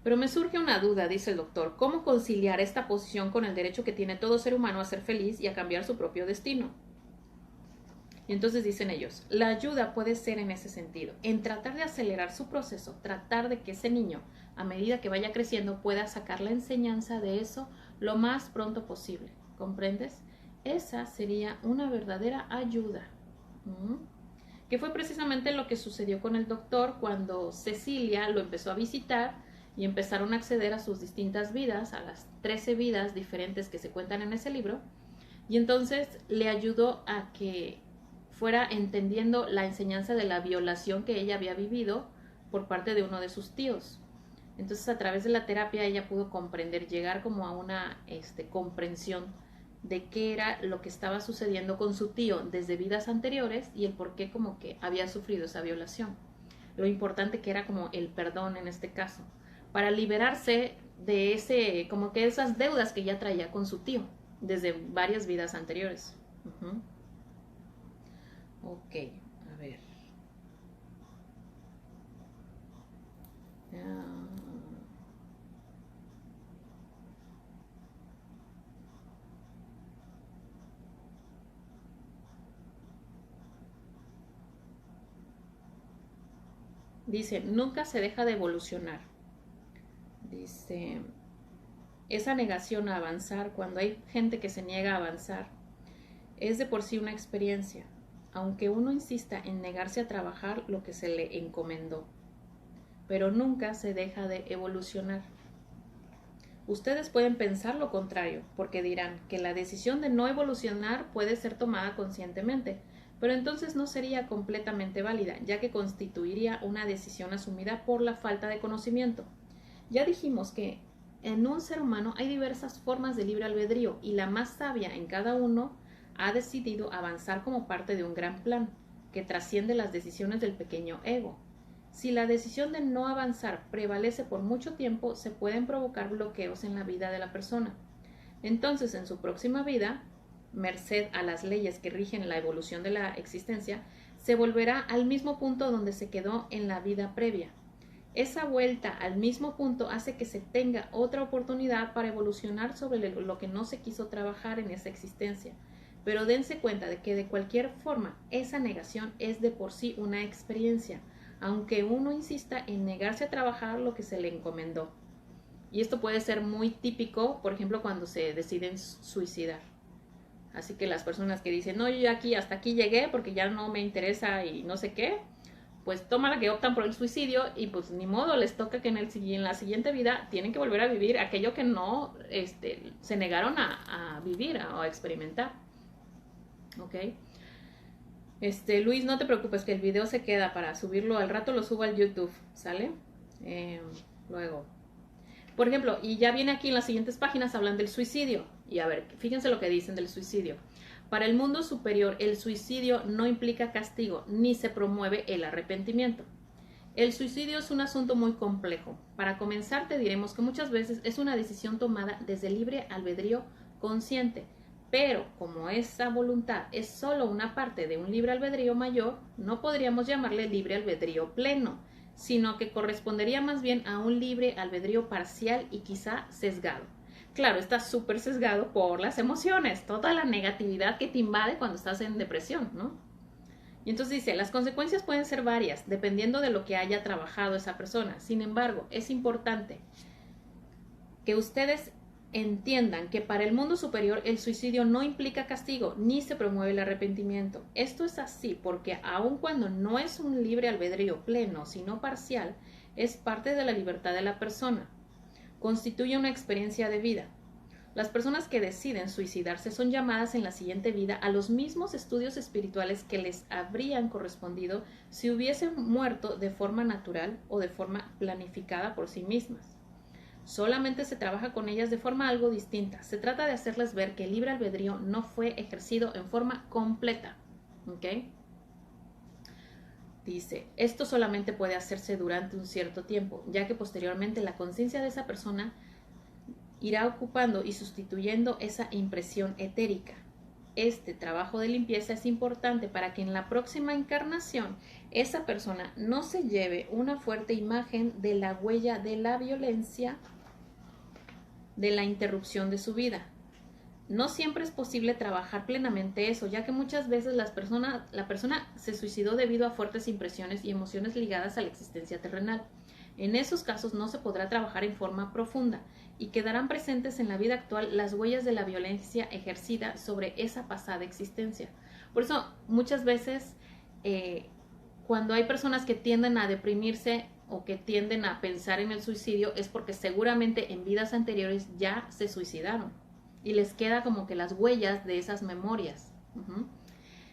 Pero me surge una duda, dice el doctor, ¿cómo conciliar esta posición con el derecho que tiene todo ser humano a ser feliz y a cambiar su propio destino? Y entonces dicen ellos, la ayuda puede ser en ese sentido, en tratar de acelerar su proceso, tratar de que ese niño, a medida que vaya creciendo, pueda sacar la enseñanza de eso lo más pronto posible. ¿Comprendes? Esa sería una verdadera ayuda. Que fue precisamente lo que sucedió con el doctor cuando Cecilia lo empezó a visitar y empezaron a acceder a sus distintas vidas, a las 13 vidas diferentes que se cuentan en ese libro, y entonces le ayudó a que fuera entendiendo la enseñanza de la violación que ella había vivido por parte de uno de sus tíos. Entonces, a través de la terapia ella pudo comprender, llegar como a una comprensión de qué era lo que estaba sucediendo con su tío desde vidas anteriores y el por qué como que había sufrido esa violación. Lo importante que era como el perdón en este caso, para liberarse de ese, como que esas deudas que ya traía con su tío desde varias vidas anteriores. Ok, a ver. Dice, nunca se deja de evolucionar. Dice, esa negación a avanzar, cuando hay gente que se niega a avanzar, es de por sí una experiencia, aunque uno insista en negarse a trabajar lo que se le encomendó. Pero nunca se deja de evolucionar. Ustedes pueden pensar lo contrario, porque dirán que la decisión de no evolucionar puede ser tomada conscientemente, pero entonces no sería completamente válida, ya que constituiría una decisión asumida por la falta de conocimiento. Ya dijimos que en un ser humano hay diversas formas de libre albedrío y la más sabia en cada uno ha decidido avanzar como parte de un gran plan que trasciende las decisiones del pequeño ego. Si la decisión de no avanzar prevalece por mucho tiempo, se pueden provocar bloqueos en la vida de la persona. Entonces, en su próxima vida, merced a las leyes que rigen la evolución de la existencia, se volverá al mismo punto donde se quedó en la vida previa. Esa vuelta al mismo punto hace que se tenga otra oportunidad para evolucionar sobre lo que no se quiso trabajar en esa existencia. Pero dense cuenta de que de cualquier forma esa negación es de por sí una experiencia, aunque uno insista en negarse a trabajar lo que se le encomendó. Y esto puede ser muy típico, por ejemplo, cuando se deciden suicidar. Así que las personas que dicen, no, yo ya aquí, hasta aquí llegué porque ya no me interesa y no sé qué, pues toma la que optan por el suicidio y pues ni modo, les toca que en la siguiente vida tienen que volver a vivir aquello que no se negaron a vivir o a experimentar. ¿Ok? Luis, no te preocupes que el video se queda para subirlo, al rato lo subo al YouTube, ¿sale? Luego, por ejemplo, y ya viene aquí en las siguientes páginas hablan del suicidio. Y a ver, fíjense lo que dicen del suicidio. Para el mundo superior, el suicidio no implica castigo, ni se promueve el arrepentimiento. El suicidio es un asunto muy complejo. Para comenzar, te diremos que muchas veces es una decisión tomada desde el libre albedrío consciente, pero como esa voluntad es solo una parte de un libre albedrío mayor, no podríamos llamarle libre albedrío pleno, sino que correspondería más bien a un libre albedrío parcial y quizá sesgado. Claro, está súper sesgado por las emociones, toda la negatividad que te invade cuando estás en depresión, ¿no? Y entonces dice, las consecuencias pueden ser varias, dependiendo de lo que haya trabajado esa persona. Sin embargo, es importante que ustedes entiendan que para el mundo superior el suicidio no implica castigo ni se promueve el arrepentimiento. Esto es así porque aun cuando no es un libre albedrío pleno, sino parcial, es parte de la libertad de la persona. Constituye una experiencia de vida. Las personas que deciden suicidarse son llamadas en la siguiente vida a los mismos estudios espirituales que les habrían correspondido si hubiesen muerto de forma natural o de forma planificada por sí mismas. Solamente se trabaja con ellas de forma algo distinta. Se trata de hacerles ver que el libre albedrío no fue ejercido en forma completa. ¿Ok? Dice, esto solamente puede hacerse durante un cierto tiempo, ya que posteriormente la conciencia de esa persona irá ocupando y sustituyendo esa impresión etérica. Este trabajo de limpieza es importante para que en la próxima encarnación esa persona no se lleve una fuerte imagen de la huella de la violencia, de la interrupción de su vida. no siempre es posible trabajar plenamente eso, ya que muchas veces la persona se suicidó debido a fuertes impresiones y emociones ligadas a la existencia terrenal. En esos casos no se podrá trabajar en forma profunda y quedarán presentes en la vida actual las huellas de la violencia ejercida sobre esa pasada existencia. Por eso muchas veces cuando hay personas que tienden a deprimirse o que tienden a pensar en el suicidio es porque seguramente en vidas anteriores ya se suicidaron y les queda como que las huellas de esas memorias.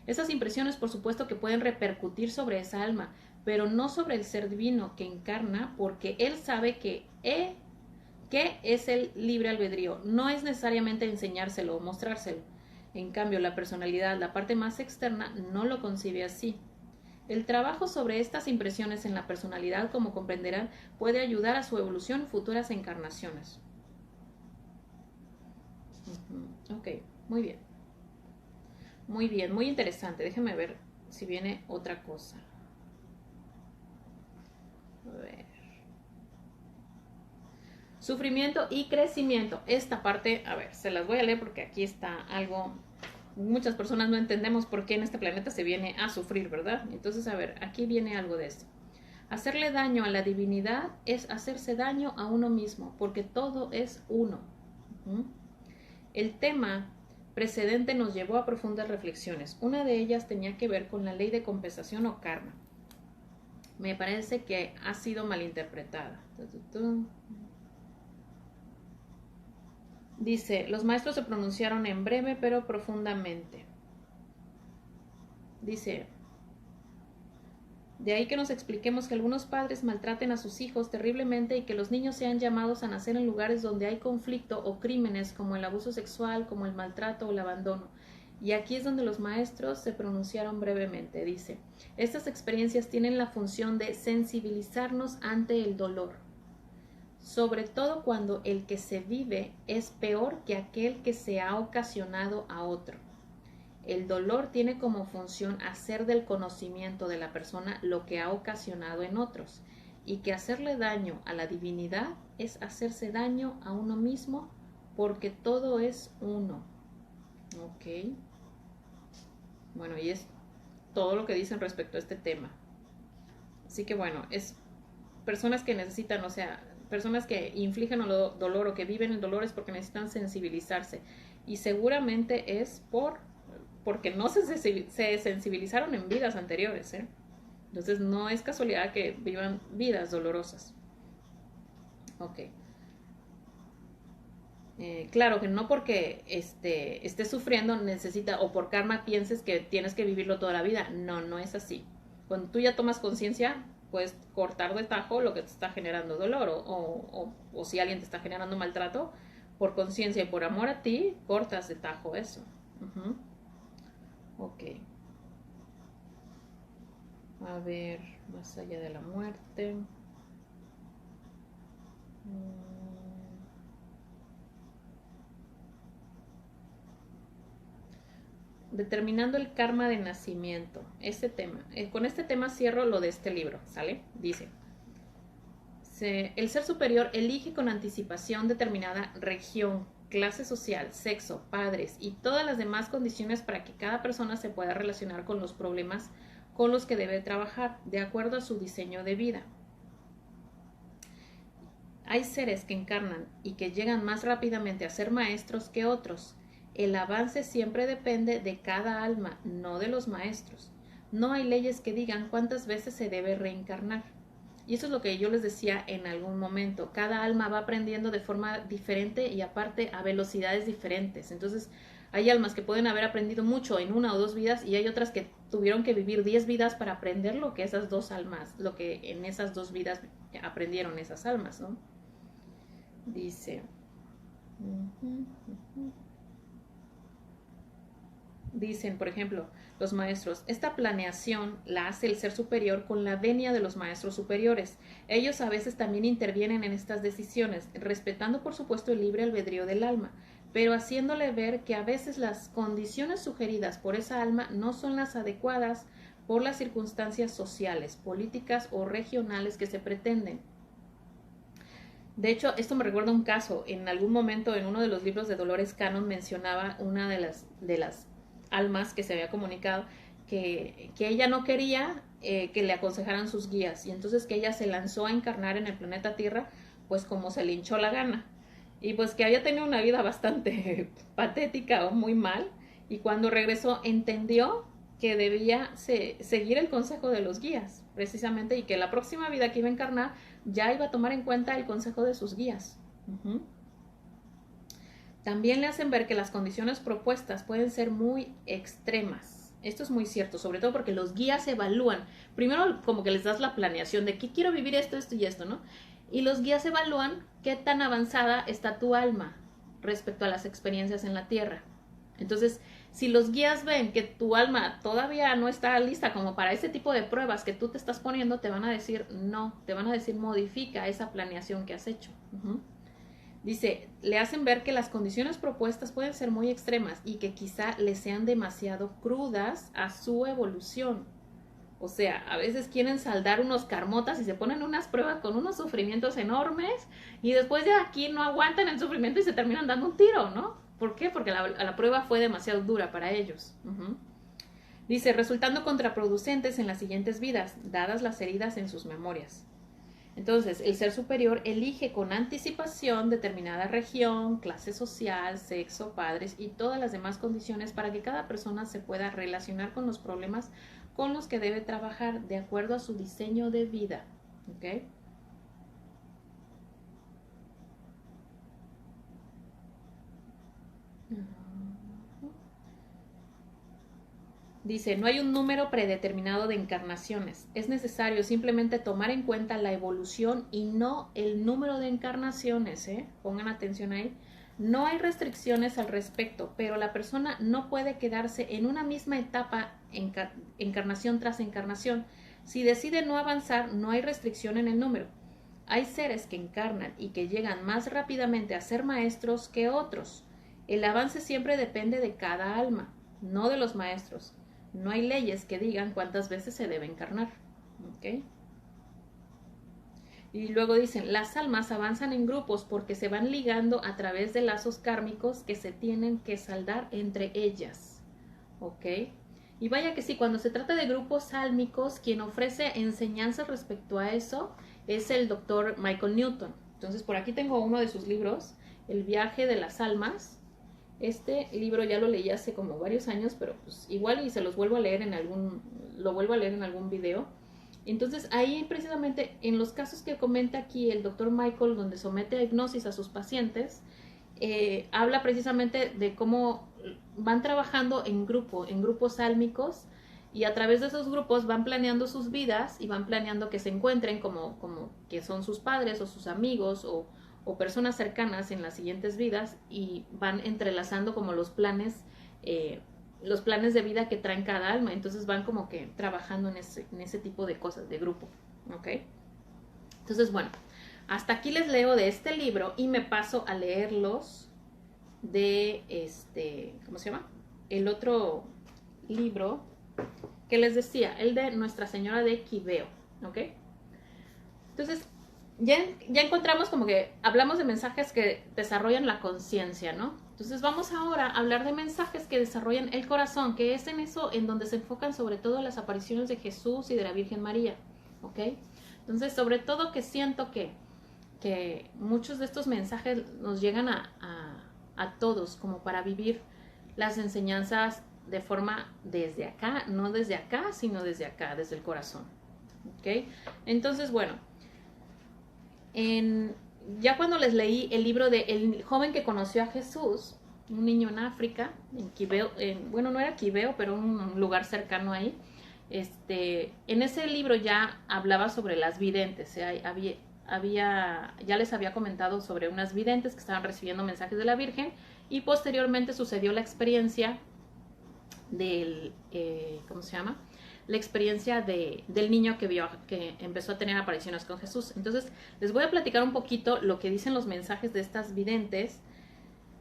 Esas impresiones, por supuesto, que pueden repercutir sobre esa alma, pero no sobre el ser divino que encarna, porque él sabe que es el libre albedrío. No es necesariamente enseñárselo o mostrárselo. En cambio, la personalidad, la parte más externa, no lo concibe así. El trabajo sobre estas impresiones en la personalidad, como comprenderán, puede ayudar a su evolución en futuras encarnaciones. Ok, muy bien. Muy bien, muy interesante. Déjenme ver si viene otra cosa. A ver. Sufrimiento y crecimiento. Esta parte, a ver, se las voy a leer porque aquí está algo. Muchas personas no entendemos por qué en este planeta se viene a sufrir, ¿verdad? Entonces, a ver, aquí viene algo de esto. Hacerle daño a la divinidad es hacerse daño a uno mismo, porque todo es uno. El tema precedente nos llevó a profundas reflexiones. Una de ellas tenía que ver con la ley de compensación o karma. Me parece que ha sido malinterpretada. Dice, los maestros se pronunciaron en breve pero profundamente. Dice, de ahí que nos expliquemos que algunos padres maltraten a sus hijos terriblemente y que los niños sean llamados a nacer en lugares donde hay conflicto o crímenes como el abuso sexual, como el maltrato o el abandono. Y aquí es donde los maestros se pronunciaron brevemente. Dice, estas experiencias tienen la función de sensibilizarnos ante el dolor, sobre todo cuando el que se vive es peor que aquel que se ha ocasionado a otro. El dolor tiene como función hacer del conocimiento de la persona lo que ha ocasionado en otros, y que hacerle daño a la divinidad es hacerse daño a uno mismo, porque todo es uno. Ok. Bueno, y es todo lo que dicen respecto a este tema. Así que bueno, es personas que necesitan, o sea, personas que infligen dolor o que viven el dolor es porque necesitan sensibilizarse. Y seguramente es porque no se sensibilizaron en vidas anteriores, ¿eh? Entonces no es casualidad que vivan vidas dolorosas. Ok. Claro que no porque estés sufriendo necesita, o por karma pienses que tienes que vivirlo toda la vida. No, no es así. Cuando tú ya tomas conciencia, puedes cortar de tajo lo que te está generando dolor o si alguien te está generando maltrato, por conciencia y por amor a ti, cortas de tajo eso. Ok. A ver, más allá de la muerte. Determinando el karma de nacimiento. Este tema. Con este tema cierro lo de este libro, ¿sale? Dice. El ser superior elige con anticipación determinada región, clase social, sexo, padres y todas las demás condiciones para que cada persona se pueda relacionar con los problemas con los que debe trabajar, de acuerdo a su diseño de vida. Hay seres que encarnan y que llegan más rápidamente a ser maestros que otros. El avance siempre depende de cada alma, no de los maestros. No hay leyes que digan cuántas veces se debe reencarnar. Y eso es lo que yo les decía en algún momento. Cada alma va aprendiendo de forma diferente y aparte a velocidades diferentes. Entonces hay almas que pueden haber aprendido mucho en 1 o 2 vidas y hay otras que tuvieron que vivir 10 vidas para aprender lo que esas 2 almas, lo que en esas 2 vidas aprendieron esas almas, ¿no? Dice... Dicen, por ejemplo, los maestros, esta planeación la hace el ser superior con la venia de los maestros superiores. Ellos a veces también intervienen en estas decisiones, respetando por supuesto el libre albedrío del alma, pero haciéndole ver que a veces las condiciones sugeridas por esa alma no son las adecuadas por las circunstancias sociales, políticas o regionales que se pretenden. De hecho, esto me recuerda un caso. En algún momento, en uno de los libros de Dolores Cannon, mencionaba una de las almas que se había comunicado que ella no quería que le aconsejaran sus guías, y entonces que ella se lanzó a encarnar en el planeta Tierra, pues como se le hinchó la gana. Y pues que había tenido una vida bastante patética o muy mal, y cuando regresó entendió que debía seguir el consejo de los guías, precisamente, y que la próxima vida que iba a encarnar ya iba a tomar en cuenta el consejo de sus guías. También le hacen ver que las condiciones propuestas pueden ser muy extremas. Esto es muy cierto, sobre todo porque los guías evalúan. Primero como que les das la planeación de que quiero vivir esto, esto y esto, ¿no? Y los guías evalúan qué tan avanzada está tu alma respecto a las experiencias en la Tierra. Entonces, si los guías ven que tu alma todavía no está lista como para ese tipo de pruebas que tú te estás poniendo, te van a decir no, te van a decir modifica esa planeación que has hecho. Dice, le hacen ver que las condiciones propuestas pueden ser muy extremas y que quizá les sean demasiado crudas a su evolución. O sea, a veces quieren saldar unos karmotas y se ponen unas pruebas con unos sufrimientos enormes y después de aquí no aguantan el sufrimiento y se terminan dando un tiro, ¿no? ¿Por qué? Porque la prueba fue demasiado dura para ellos. Dice, resultando contraproducentes en las siguientes vidas, dadas las heridas en sus memorias. Entonces, el ser superior elige con anticipación determinada región, clase social, sexo, padres y todas las demás condiciones para que cada persona se pueda relacionar con los problemas con los que debe trabajar de acuerdo a su diseño de vida. ¿Ok? Dice, no hay un número predeterminado de encarnaciones. Es necesario simplemente tomar en cuenta la evolución y no el número de encarnaciones. Pongan atención ahí. No hay restricciones al respecto, pero la persona no puede quedarse en una misma etapa encarnación tras encarnación. Si decide no avanzar, no hay restricción en el número. Hay seres que encarnan y que llegan más rápidamente a ser maestros que otros. El avance siempre depende de cada alma, no de los maestros. No hay leyes que digan cuántas veces se debe encarnar. ¿Ok? Y luego dicen, las almas avanzan en grupos porque se van ligando a través de lazos kármicos que se tienen que saldar entre ellas. ¿Ok? Y vaya que sí, cuando se trata de grupos álmicos, quien ofrece enseñanzas respecto a eso es el doctor Michael Newton. Entonces, por aquí tengo uno de sus libros, El viaje de las almas. Este libro ya lo leí hace como varios años, pero pues igual y se los vuelvo a leer lo vuelvo a leer en algún video. Entonces ahí precisamente en los casos que comenta aquí el doctor Michael, donde somete a hipnosis a sus pacientes, habla precisamente de cómo van trabajando en grupos álmicos, y a través de esos grupos van planeando sus vidas y van planeando que se encuentren como que son sus padres o sus amigos o personas cercanas en las siguientes vidas, y van entrelazando como los planes de vida que traen cada alma. Entonces van como que trabajando en ese tipo de cosas, de grupo. ¿Ok? Entonces, bueno, hasta aquí les leo de este libro y me paso a leerlos de ¿cómo se llama? El otro libro que les decía, el de Nuestra Señora de Quibeo. ¿Ok? Entonces, ya encontramos como que hablamos de mensajes que desarrollan la conciencia, ¿no? Entonces vamos ahora a hablar de mensajes que desarrollan el corazón, que es en eso en donde se enfocan sobre todo las apariciones de Jesús y de la Virgen María, ¿ok? Entonces, sobre todo que siento que muchos de estos mensajes nos llegan a todos como para vivir las enseñanzas de forma desde acá, no desde acá, sino desde acá, desde el corazón, ¿ok? Entonces, bueno, ya cuando les leí el libro de El joven que conoció a Jesús, un niño en África, en Quibeo, bueno, no era Quibeo, pero un lugar cercano ahí, en ese libro ya hablaba sobre las videntes. Ya les había comentado sobre unas videntes que estaban recibiendo mensajes de la Virgen, y posteriormente sucedió la experiencia del, ¿cómo se llama? La experiencia del niño que empezó a tener apariciones con Jesús. Entonces, les voy a platicar un poquito lo que dicen los mensajes de estas videntes.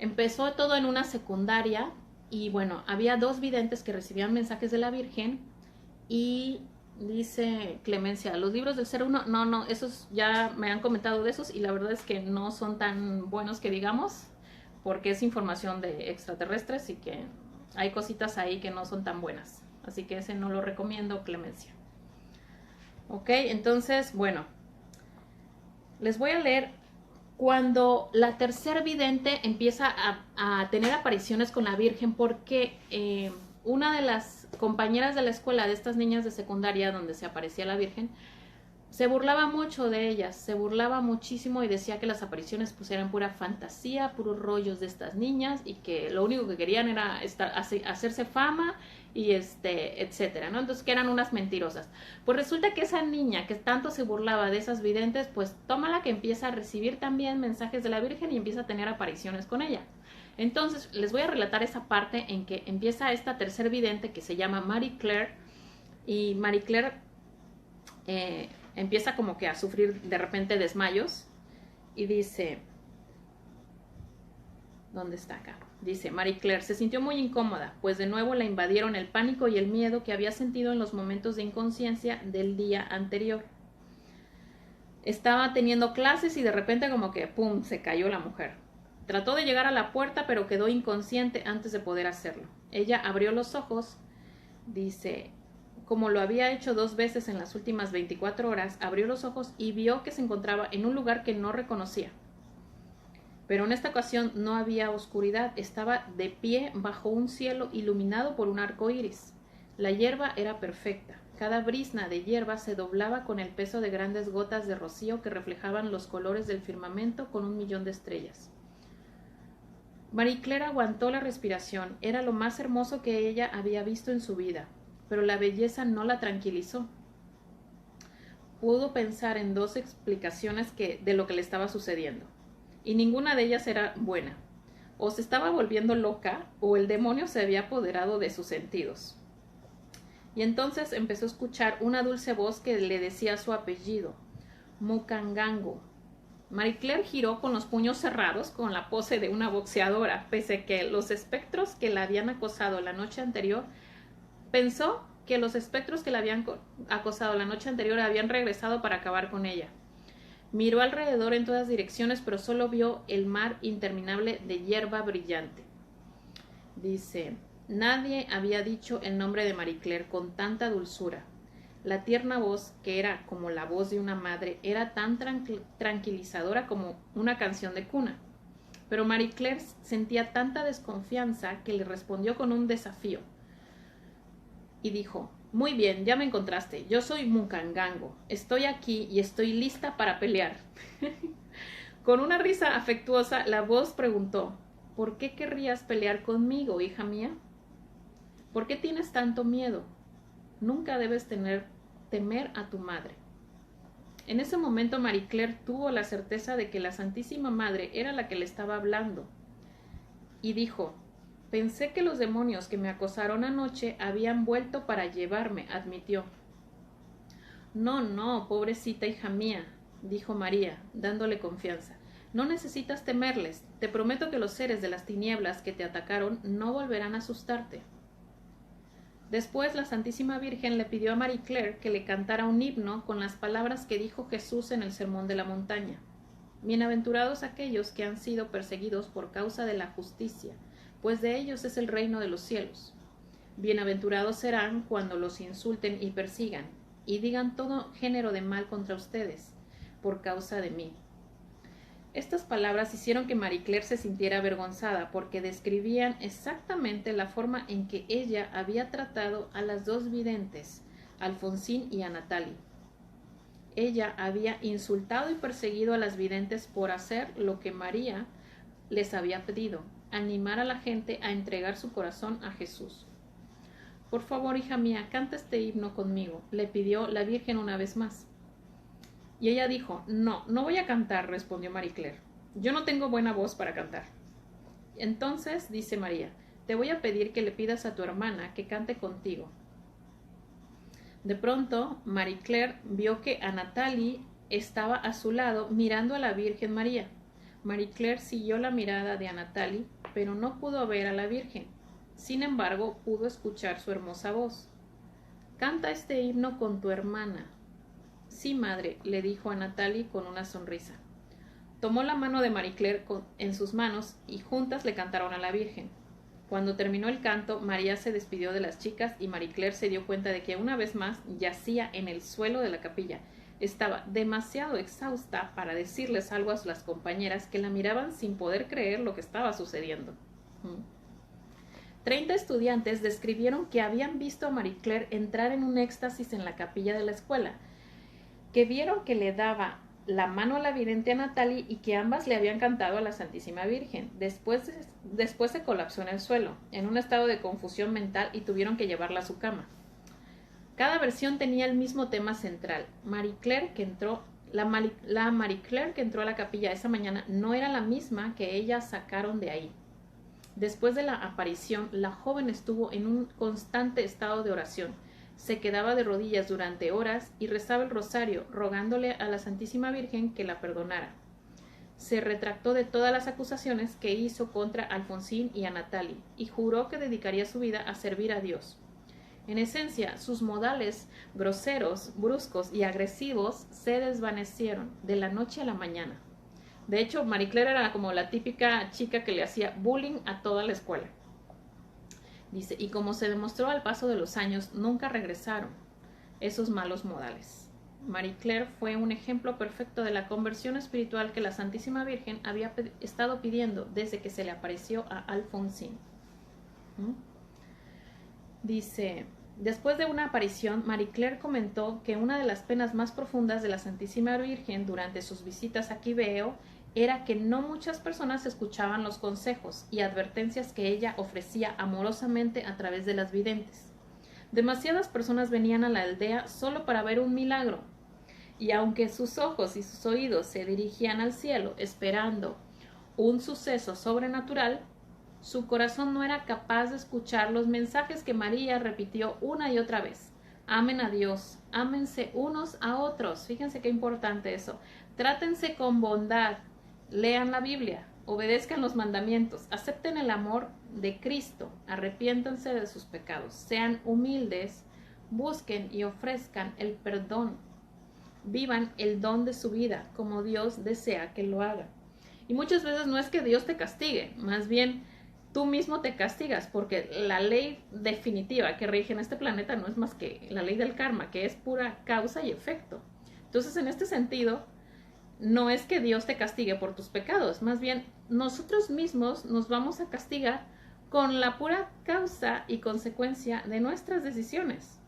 Empezó todo en una secundaria y bueno, había dos videntes que recibían mensajes de la Virgen, y Dice Clemencia, los libros del 01, no, esos ya me han comentado de esos y la verdad es que no son tan buenos que digamos, porque es información de extraterrestres y que hay cositas ahí que no son tan buenas. Así que ese no lo recomiendo, Clemencia. Ok, entonces, bueno, les voy a leer cuando la tercer vidente empieza a tener apariciones con la Virgen, porque una de las compañeras de la escuela de estas niñas de secundaria donde se aparecía la Virgen, se burlaba mucho de ellas, se burlaba muchísimo y decía que las apariciones pues eran pura fantasía, puros rollos de estas niñas y que lo único que querían era hacerse fama y etcétera, ¿no? Entonces que eran unas mentirosas. Pues resulta que esa niña que tanto se burlaba de esas videntes, pues tómala que empieza a recibir también mensajes de la Virgen y empieza a tener apariciones con ella. Entonces les voy a relatar esa parte en que empieza esta tercer vidente que se llama Marie Claire, y Marie Claire empieza como que a sufrir de repente desmayos y dice, ¿dónde está acá? Dice, Marie Claire se sintió muy incómoda, pues de nuevo la invadieron el pánico y el miedo que había sentido en los momentos de inconsciencia del día anterior. Estaba teniendo clases y de repente como que, ¡pum!, se cayó la mujer. Trató de llegar a la puerta, pero quedó inconsciente antes de poder hacerlo. Ella abrió los ojos, dice, como lo había hecho 2 veces en las últimas 24 horas, abrió los ojos y vio que se encontraba en un lugar que no reconocía. Pero en esta ocasión no había oscuridad, estaba de pie bajo un cielo iluminado por un arco iris. La hierba era perfecta. Cada brizna de hierba se doblaba con el peso de grandes gotas de rocío que reflejaban los colores del firmamento con 1.000.000 de estrellas. Marie Claire aguantó la respiración. Era lo más hermoso que ella había visto en su vida, pero la belleza no la tranquilizó. Pudo pensar en 2 explicaciones de lo que le estaba sucediendo, y ninguna de ellas era buena. O se estaba volviendo loca, o el demonio se había apoderado de sus sentidos. Y entonces empezó a escuchar una dulce voz que le decía su apellido, Mukangango. Marie Claire giró con los puños cerrados, con la pose de una boxeadora, pese a que los espectros que la habían acosado la noche anterior, pensó que los espectros que la habían acosado la noche anterior habían regresado para acabar con ella. Miró alrededor en todas direcciones, pero solo vio el mar interminable de hierba brillante. Dice, nadie había dicho el nombre de Marie Claire con tanta dulzura. La tierna voz, que era como la voz de una madre, era tan tranquilizadora como una canción de cuna. Pero Marie Claire sentía tanta desconfianza que le respondió con un desafío. Y dijo, muy bien, ya me encontraste, yo soy Mukangango, estoy aquí y estoy lista para pelear. Con una risa afectuosa, la voz preguntó, ¿por qué querrías pelear conmigo, hija mía? ¿Por qué tienes tanto miedo? Nunca debes temer a tu madre. En ese momento Marie Claire tuvo la certeza de que la Santísima Madre era la que le estaba hablando. Y dijo, pensé que los demonios que me acosaron anoche habían vuelto para llevarme, admitió. No, pobrecita hija mía, dijo María, dándole confianza. No necesitas temerles. Te prometo que los seres de las tinieblas que te atacaron no volverán a asustarte. Después la Santísima Virgen le pidió a Marie Claire que le cantara un himno con las palabras que dijo Jesús en el Sermón de la Montaña. Bienaventurados aquellos que han sido perseguidos por causa de la justicia, pues de ellos es el reino de los cielos. Bienaventurados serán cuando los insulten y persigan, y digan todo género de mal contra ustedes, por causa de mí. Estas palabras hicieron que Marie Claire se sintiera avergonzada porque describían exactamente la forma en que ella había tratado a las 2 videntes, Alfonsín y a Natalie. Ella había insultado y perseguido a las videntes por hacer lo que María les había pedido, animar a la gente a entregar su corazón a Jesús. Por favor, hija mía, canta este himno conmigo, le pidió la Virgen una vez más. Y ella dijo, no voy a cantar, respondió Marie Claire. Yo no tengo buena voz para cantar. Entonces, dice María, te voy a pedir que le pidas a tu hermana que cante contigo. De pronto, Marie Claire vio que a Natalie estaba a su lado mirando a la Virgen María. Marie Claire siguió la mirada de Natalie, pero no pudo ver a la Virgen. Sin embargo, pudo escuchar su hermosa voz. Canta este himno con tu hermana. Sí, madre, le dijo a Natalie con una sonrisa. Tomó la mano de Marie Claire en sus manos y juntas le cantaron a la Virgen. Cuando terminó el canto, María se despidió de las chicas y Marie Claire se dio cuenta de que una vez más yacía en el suelo de la capilla. Estaba demasiado exhausta para decirles algo a las compañeras que la miraban sin poder creer lo que estaba sucediendo. 30 estudiantes describieron que habían visto a Marie Claire entrar en un éxtasis en la capilla de la escuela, que vieron que le daba la mano a la vidente a Natalie y que ambas le habían cantado a la Santísima Virgen. Después se colapsó en el suelo, en un estado de confusión mental, y tuvieron que llevarla a su cama. Cada versión tenía el mismo tema central. La Marie Claire que entró a la capilla esa mañana no era la misma que ellas sacaron de ahí. Después de la aparición, la joven estuvo en un constante estado de oración. Se quedaba de rodillas durante horas y rezaba el rosario, rogándole a la Santísima Virgen que la perdonara. Se retractó de todas las acusaciones que hizo contra Alfonsín y a Natalie, y juró que dedicaría su vida a servir a Dios. En esencia, sus modales groseros, bruscos y agresivos se desvanecieron de la noche a la mañana. De hecho, Marie Claire era como la típica chica que le hacía bullying a toda la escuela. Dice, y como se demostró al paso de los años, nunca regresaron esos malos modales. Marie Claire fue un ejemplo perfecto de la conversión espiritual que la Santísima Virgen había estado pidiendo desde que se le apareció a Alfonsín. Dice, después de una aparición, Marie Claire comentó que una de las penas más profundas de la Santísima Virgen durante sus visitas a Quibeo era que no muchas personas escuchaban los consejos y advertencias que ella ofrecía amorosamente a través de las videntes. Demasiadas personas venían a la aldea solo para ver un milagro, y aunque sus ojos y sus oídos se dirigían al cielo esperando un suceso sobrenatural, su corazón no era capaz de escuchar los mensajes que María repitió una y otra vez. Amen a Dios, ámense unos a otros. Fíjense qué importante eso. Trátense con bondad. Lean la Biblia, obedezcan los mandamientos, acepten el amor de Cristo, arrepiéntanse de sus pecados, sean humildes, busquen y ofrezcan el perdón, vivan el don de su vida como Dios desea que lo hagan. Y muchas veces no es que Dios te castigue, más bien tú mismo te castigas, porque la ley definitiva que rige en este planeta no es más que la ley del karma, que es pura causa y efecto. Entonces, en este sentido, no es que Dios te castigue por tus pecados, más bien nosotros mismos nos vamos a castigar con la pura causa y consecuencia de nuestras decisiones.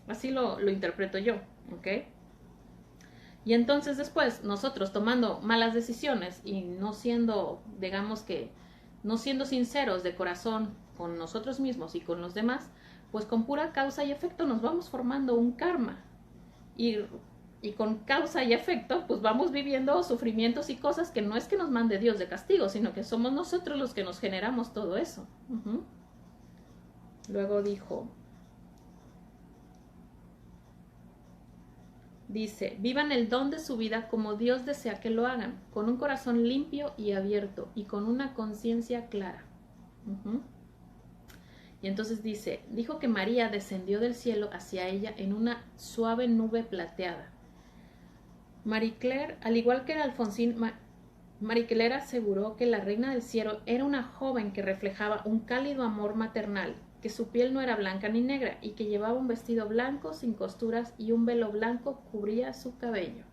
Así lo interpreto yo, ¿ok? Y entonces después nosotros tomando malas decisiones y no siendo, digamos que, no siendo sinceros de corazón con nosotros mismos y con los demás, pues con pura causa y efecto nos vamos formando un karma. Y con causa y efecto, pues vamos viviendo sufrimientos y cosas que no es que nos mande Dios de castigo, sino que somos nosotros los que nos generamos todo eso. Luego dice, vivan el don de su vida como Dios desea que lo hagan, con un corazón limpio y abierto y con una conciencia clara. Y entonces dijo que María descendió del cielo hacia ella en una suave nube plateada. Marie Claire, al igual que Alfonsín, Marie Claire aseguró que la reina del cielo era una joven que reflejaba un cálido amor maternal, que su piel no era blanca ni negra y que llevaba un vestido blanco sin costuras y un velo blanco cubría su cabello.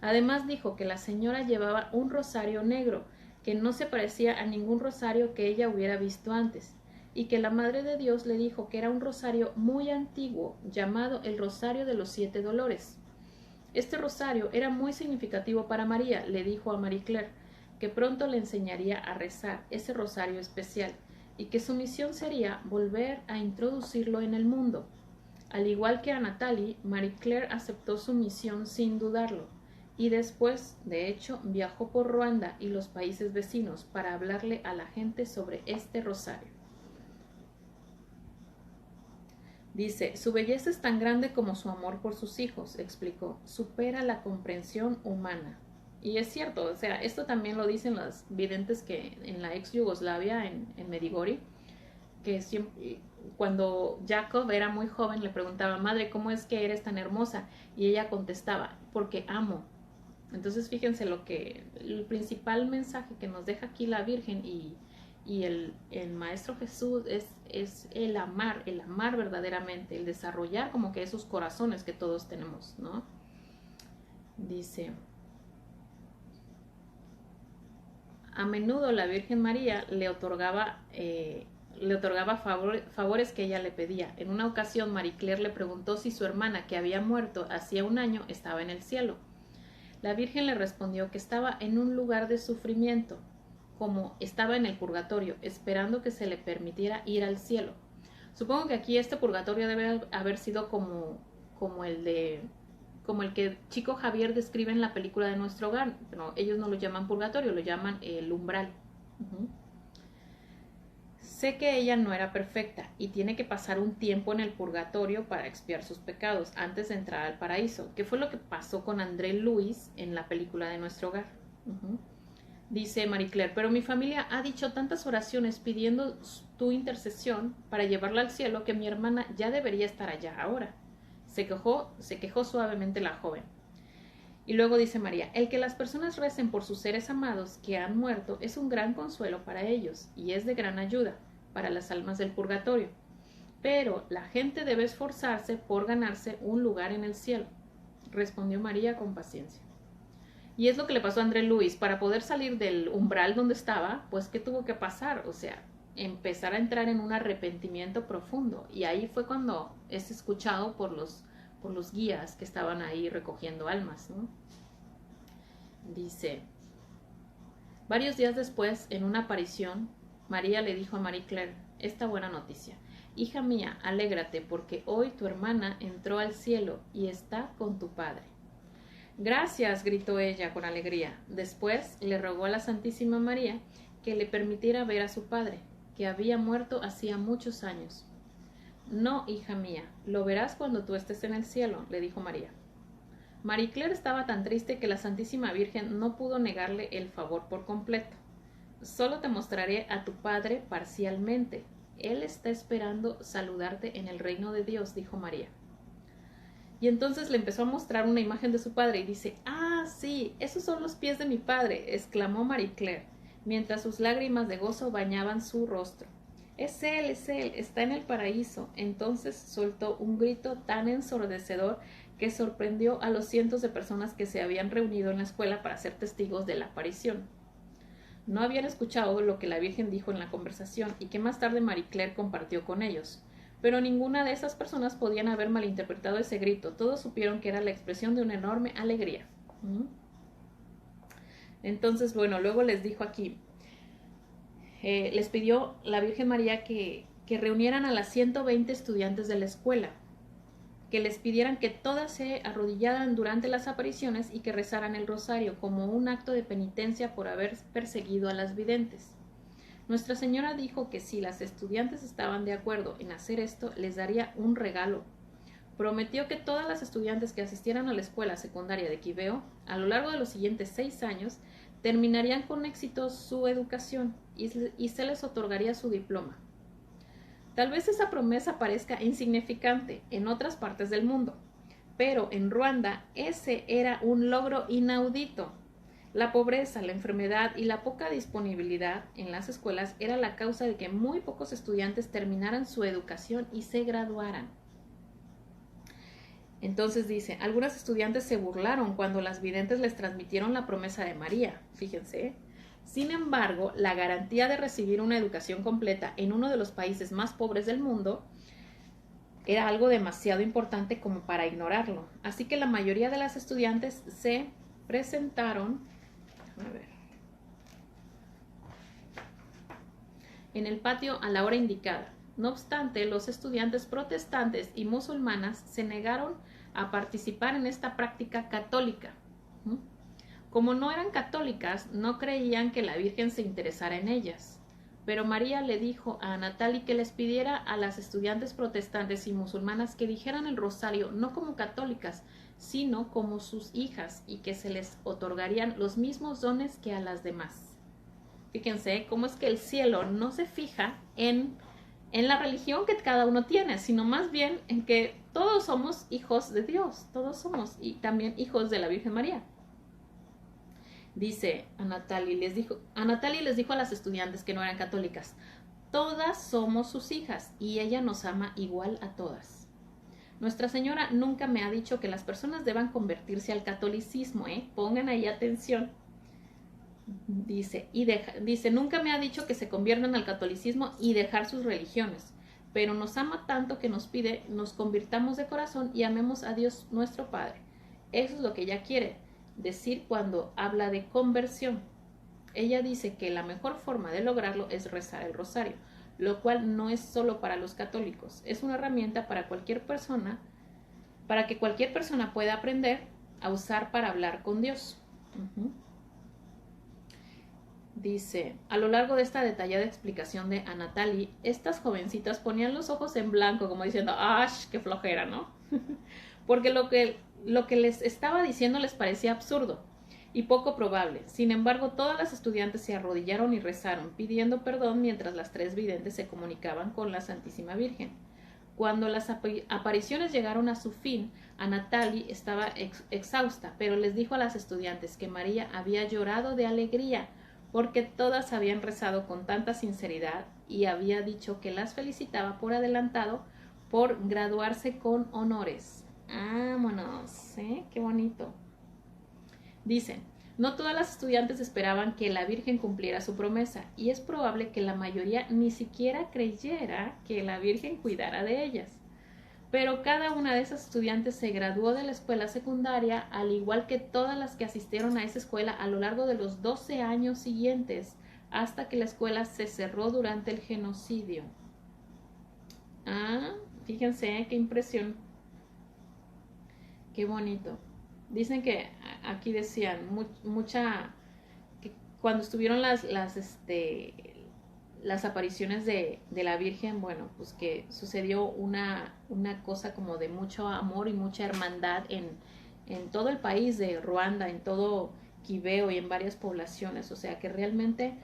Además dijo que la señora llevaba un rosario negro, que no se parecía a ningún rosario que ella hubiera visto antes, y que la Madre de Dios le dijo que era un rosario muy antiguo, llamado el Rosario de los 7 Dolores. Este rosario era muy significativo para María, le dijo a Marie Claire, que pronto le enseñaría a rezar ese rosario especial y que su misión sería volver a introducirlo en el mundo. Al igual que a Natalie, Marie Claire aceptó su misión sin dudarlo y después, de hecho, viajó por Ruanda y los países vecinos para hablarle a la gente sobre este rosario. Dice, su belleza es tan grande como su amor por sus hijos, explicó, supera la comprensión humana. Y es cierto, o sea, esto también lo dicen las videntes que en la ex Yugoslavia, en Medigori, que siempre, cuando Jacob era muy joven, le preguntaba, madre, ¿cómo es que eres tan hermosa? Y ella contestaba, porque amo. Entonces fíjense el principal mensaje que nos deja aquí la Virgen y el Maestro Jesús es el amar verdaderamente, el desarrollar como que esos corazones que todos tenemos, ¿no? Dice, a menudo la Virgen María le otorgaba favores que ella le pedía. En una ocasión, Marie Claire le preguntó si su hermana, que había muerto hacía un año, estaba en el cielo. La Virgen le respondió que estaba en un lugar de sufrimiento, como estaba en el purgatorio, esperando que se le permitiera ir al cielo. Supongo que aquí este purgatorio debe haber sido como el que Chico Javier describe en la película de Nuestro Hogar, pero ellos no lo llaman purgatorio, lo llaman el umbral. Sé que ella no era perfecta y tiene que pasar un tiempo en el purgatorio para expiar sus pecados antes de entrar al paraíso, que fue lo que pasó con André Luis en la película de Nuestro Hogar. Dice Marie Claire, pero mi familia ha dicho tantas oraciones pidiendo tu intercesión para llevarla al cielo que mi hermana ya debería estar allá ahora. Se quejó suavemente la joven. Y luego dice María, el que las personas recen por sus seres amados que han muerto es un gran consuelo para ellos y es de gran ayuda para las almas del purgatorio. Pero la gente debe esforzarse por ganarse un lugar en el cielo, respondió María con paciencia. Y es lo que le pasó a André Luis. Para poder salir del umbral donde estaba, pues ¿qué tuvo que pasar? O sea, empezar a entrar en un arrepentimiento profundo. Y ahí fue cuando es escuchado por los guías que estaban ahí recogiendo almas, ¿no? Dice, varios días después, en una aparición, María le dijo a Marie Claire esta buena noticia. Hija mía, alégrate, porque hoy tu hermana entró al cielo y está con tu padre. Gracias, gritó ella con alegría. Después le rogó a la Santísima María que le permitiera ver a su padre, que había muerto hacía muchos años. No, hija mía, lo verás cuando tú estés en el cielo, le dijo María. Marie Claire estaba tan triste que la Santísima Virgen no pudo negarle el favor por completo. Solo te mostraré a tu padre parcialmente. Él está esperando saludarte en el reino de Dios, dijo María. Y entonces le empezó a mostrar una imagen de su padre y dice, ¡ah, sí! Esos son los pies de mi padre, exclamó Marie Claire, mientras sus lágrimas de gozo bañaban su rostro. Es él, está en el paraíso. Entonces soltó un grito tan ensordecedor que sorprendió a los cientos de personas que se habían reunido en la escuela para ser testigos de la aparición. No habían escuchado lo que la Virgen dijo en la conversación y que más tarde Marie Claire compartió con ellos. Pero ninguna de esas personas podían haber malinterpretado ese grito. Todos supieron que era la expresión de una enorme alegría. Entonces, bueno, luego les dijo aquí, les pidió la Virgen María que reunieran a las 120 estudiantes de la escuela, que les pidieran que todas se arrodillaran durante las apariciones y que rezaran el rosario como un acto de penitencia por haber perseguido a las videntes. Nuestra Señora dijo que si las estudiantes estaban de acuerdo en hacer esto, les daría un regalo. Prometió que todas las estudiantes que asistieran a la escuela secundaria de Quibeo, a lo largo de los siguientes 6 años, terminarían con éxito su educación y se les otorgaría su diploma. Tal vez esa promesa parezca insignificante en otras partes del mundo, pero en Ruanda ese era un logro inaudito. La pobreza, la enfermedad y la poca disponibilidad en las escuelas era la causa de que muy pocos estudiantes terminaran su educación y se graduaran. Entonces dice, algunos estudiantes se burlaron cuando las videntes les transmitieron la promesa de María, fíjense. Sin embargo, la garantía de recibir una educación completa en uno de los países más pobres del mundo era algo demasiado importante como para ignorarlo. Así que la mayoría de las estudiantes se presentaron en el patio a la hora indicada. No obstante, los estudiantes protestantes y musulmanas se negaron a participar en esta práctica católica. Como no eran católicas, no creían que la Virgen se interesara en ellas. Pero María le dijo a Natalie que les pidiera a las estudiantes protestantes y musulmanas que dijeran el rosario no como católicas, sino como sus hijas, y que se les otorgarían los mismos dones que a las demás. Fíjense cómo es que el cielo no se fija en en la religión que cada uno tiene, sino más bien en que todos somos hijos de Dios, todos somos y también hijos de la Virgen María. Dice a Natalie les dijo a las estudiantes que no eran católicas, todas somos sus hijas y ella nos ama igual a todas. Nuestra Señora nunca me ha dicho que las personas deban convertirse al catolicismo, pongan ahí atención. Dice, nunca me ha dicho que se conviertan al catolicismo y dejar sus religiones, pero nos ama tanto que nos pide nos convirtamos de corazón y amemos a Dios nuestro Padre. Eso es lo que ella quiere decir cuando habla de conversión. Ella dice que la mejor forma de lograrlo es rezar el rosario, lo cual no es solo para los católicos, es una herramienta para cualquier persona, para que cualquier persona pueda aprender a usar para hablar con Dios. Dice, a lo largo de esta detallada explicación de Natalie, estas jovencitas ponían los ojos en blanco, como diciendo, ¡ash, qué flojera!, ¿no? Porque lo que les estaba diciendo les parecía absurdo y poco probable. Sin embargo, todas las estudiantes se arrodillaron y rezaron, pidiendo perdón mientras las tres videntes se comunicaban con la Santísima Virgen. Cuando las apariciones llegaron a su fin, Natalie estaba exhausta, pero les dijo a las estudiantes que María había llorado de alegría, porque todas habían rezado con tanta sinceridad y había dicho que las felicitaba por adelantado por graduarse con honores. ¡Vámonos! ¡Qué bonito! Dicen, no todas las estudiantes esperaban que la Virgen cumpliera su promesa, y es probable que la mayoría ni siquiera creyera que la Virgen cuidara de ellas. Pero cada una de esas estudiantes se graduó de la escuela secundaria, al igual que todas las que asistieron a esa escuela a lo largo de los 12 años siguientes, hasta que la escuela se cerró durante el genocidio. Fíjense, qué impresión. Qué bonito. Dicen que aquí decían que cuando estuvieron las apariciones de la Virgen, bueno, pues que sucedió una cosa como de mucho amor y mucha hermandad en todo el país de Ruanda, en todo Quibeo y en varias poblaciones. O sea que realmente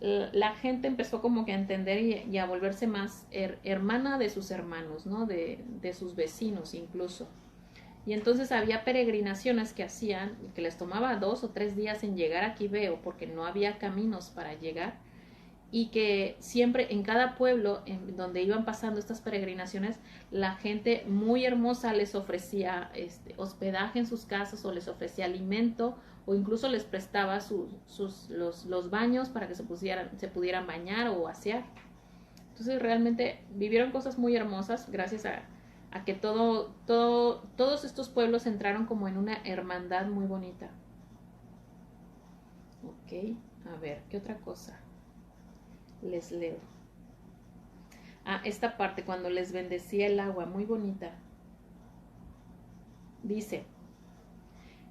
la gente empezó como que a entender y a volverse más hermana de sus hermanos, ¿no? De sus vecinos incluso. Y entonces había peregrinaciones que hacían, que les tomaba 2 o 3 días en llegar a Quibeo porque no había caminos para llegar, y que siempre en cada pueblo en donde iban pasando estas peregrinaciones, la gente muy hermosa les ofrecía hospedaje en sus casas, o les ofrecía alimento, o incluso les prestaba los baños para que se pudieran bañar o asear. Entonces realmente vivieron cosas muy hermosas gracias a que todos estos pueblos entraron como en una hermandad muy bonita. Ok, a ver, ¿qué otra cosa les leo? Esta parte, cuando les bendecía el agua, muy bonita. Dice,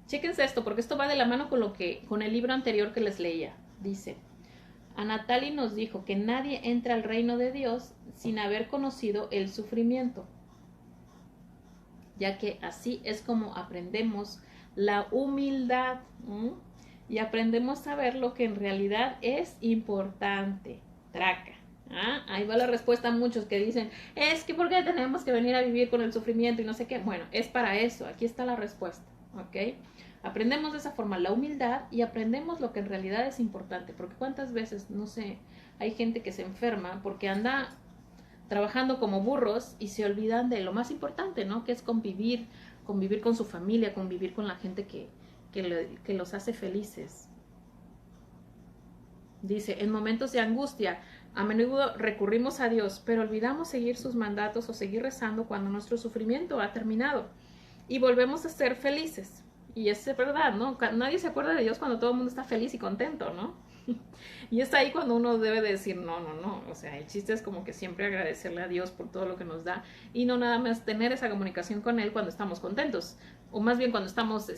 chéquense esto, porque esto va de la mano con el libro anterior que les leía. Dice, Natalie nos dijo que nadie entra al reino de Dios sin haber conocido el sufrimiento, ya que así es como aprendemos la humildad, y aprendemos a ver lo que en realidad es importante. Traca. Ahí va la respuesta a muchos que dicen, es que ¿por qué tenemos que venir a vivir con el sufrimiento y no sé qué? Bueno, es para eso, aquí está la respuesta, ¿ok? Aprendemos de esa forma la humildad y aprendemos lo que en realidad es importante, porque cuántas veces, no sé, hay gente que se enferma porque anda trabajando como burros y se olvidan de lo más importante, ¿no? Que es convivir con su familia, convivir con la gente que los hace felices. Dice, en momentos de angustia, a menudo recurrimos a Dios, pero olvidamos seguir sus mandatos o seguir rezando cuando nuestro sufrimiento ha terminado y volvemos a ser felices. Y es verdad, ¿no? Nadie se acuerda de Dios cuando todo el mundo está feliz y contento, ¿no? Y es ahí cuando uno debe de decir, no. O sea, el chiste es como que siempre agradecerle a Dios por todo lo que nos da y no nada más tener esa comunicación con Él cuando estamos contentos, o más bien cuando estamos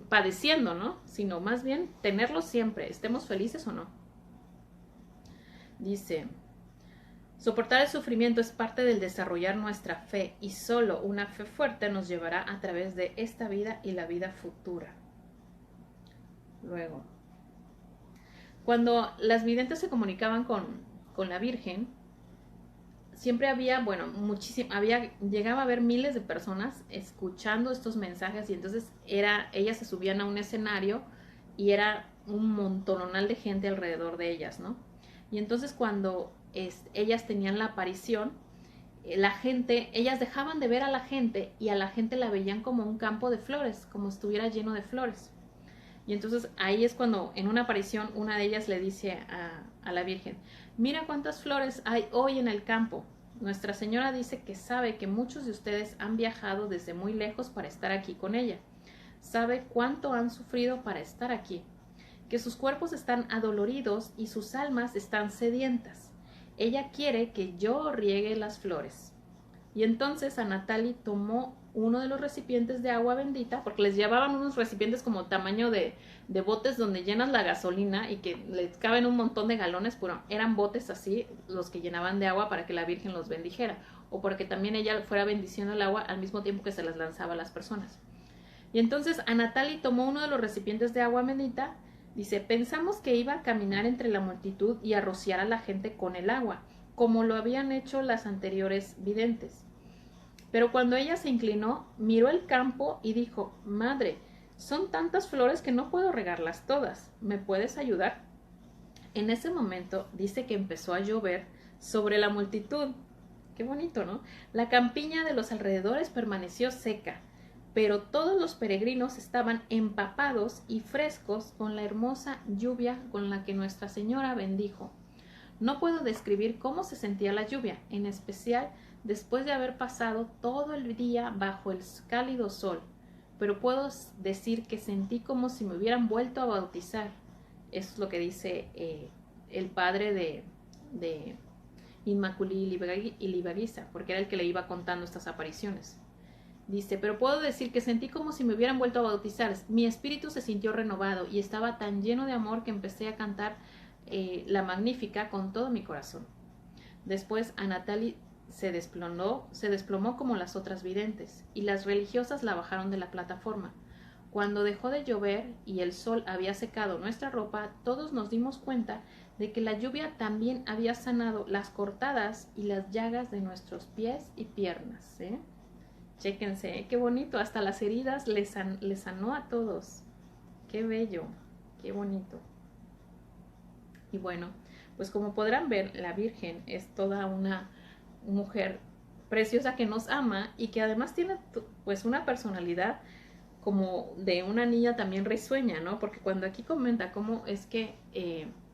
padeciendo, ¿no? Sino más bien tenerlo siempre, estemos felices o no. Dice, soportar el sufrimiento es parte del desarrollar nuestra fe, y solo una fe fuerte nos llevará a través de esta vida y la vida futura. Luego, cuando las videntes se comunicaban con la Virgen, siempre había, bueno, llegaba a haber miles de personas escuchando estos mensajes y entonces ellas se subían a un escenario y era un montonal de gente alrededor de ellas, ¿no? Y entonces cuando ellas tenían la aparición, la gente, ellas dejaban de ver a la gente y a la gente la veían como un campo de flores, como si estuviera lleno de flores. Y entonces ahí es cuando en una aparición una de ellas le dice a la Virgen, mira cuántas flores hay hoy en el campo. Nuestra Señora dice que sabe que muchos de ustedes han viajado desde muy lejos para estar aquí con ella. Sabe cuánto han sufrido para estar aquí, que sus cuerpos están adoloridos y sus almas están sedientas. Ella quiere que yo riegue las flores. Y entonces a Natalie tomó uno de los recipientes de agua bendita, porque les llevaban unos recipientes como tamaño de botes donde llenas la gasolina y que les caben un montón de galones, pero eran botes así los que llenaban de agua para que la Virgen los bendijera, o porque también ella fuera bendiciendo el agua al mismo tiempo que se las lanzaba a las personas. Y entonces a Natalie tomó uno de los recipientes de agua bendita, dice, pensamos que iba a caminar entre la multitud y a rociar a la gente con el agua, como lo habían hecho las anteriores videntes. Pero cuando ella se inclinó, miró el campo y dijo, Madre, son tantas flores que no puedo regarlas todas. ¿Me puedes ayudar? En ese momento dice que empezó a llover sobre la multitud. Qué bonito, ¿no? La campiña de los alrededores permaneció seca, pero todos los peregrinos estaban empapados y frescos con la hermosa lluvia con la que Nuestra Señora bendijo. No puedo describir cómo se sentía la lluvia, en especial después de haber pasado todo el día bajo el cálido sol, pero puedo decir que sentí como si me hubieran vuelto a bautizar. Eso es lo que dice el padre de Inmaculée Ilibagiza, porque era el que le iba contando estas apariciones. Dice, pero puedo decir que sentí como si me hubieran vuelto a bautizar. Mi espíritu se sintió renovado y estaba tan lleno de amor que empecé a cantar la Magnífica con todo mi corazón. Después a Natalie se desplomó como las otras videntes, y las religiosas la bajaron de la plataforma. Cuando dejó de llover y el sol había secado nuestra ropa, todos nos dimos cuenta de que la lluvia también había sanado las cortadas y las llagas de nuestros pies y piernas. Chéquense, qué bonito, hasta las heridas les sanó a todos. Qué bello, qué bonito. Y bueno, pues como podrán ver, la Virgen es toda una mujer preciosa que nos ama y que además tiene pues una personalidad como de una niña también risueña, ¿no? Porque cuando aquí comenta cómo es que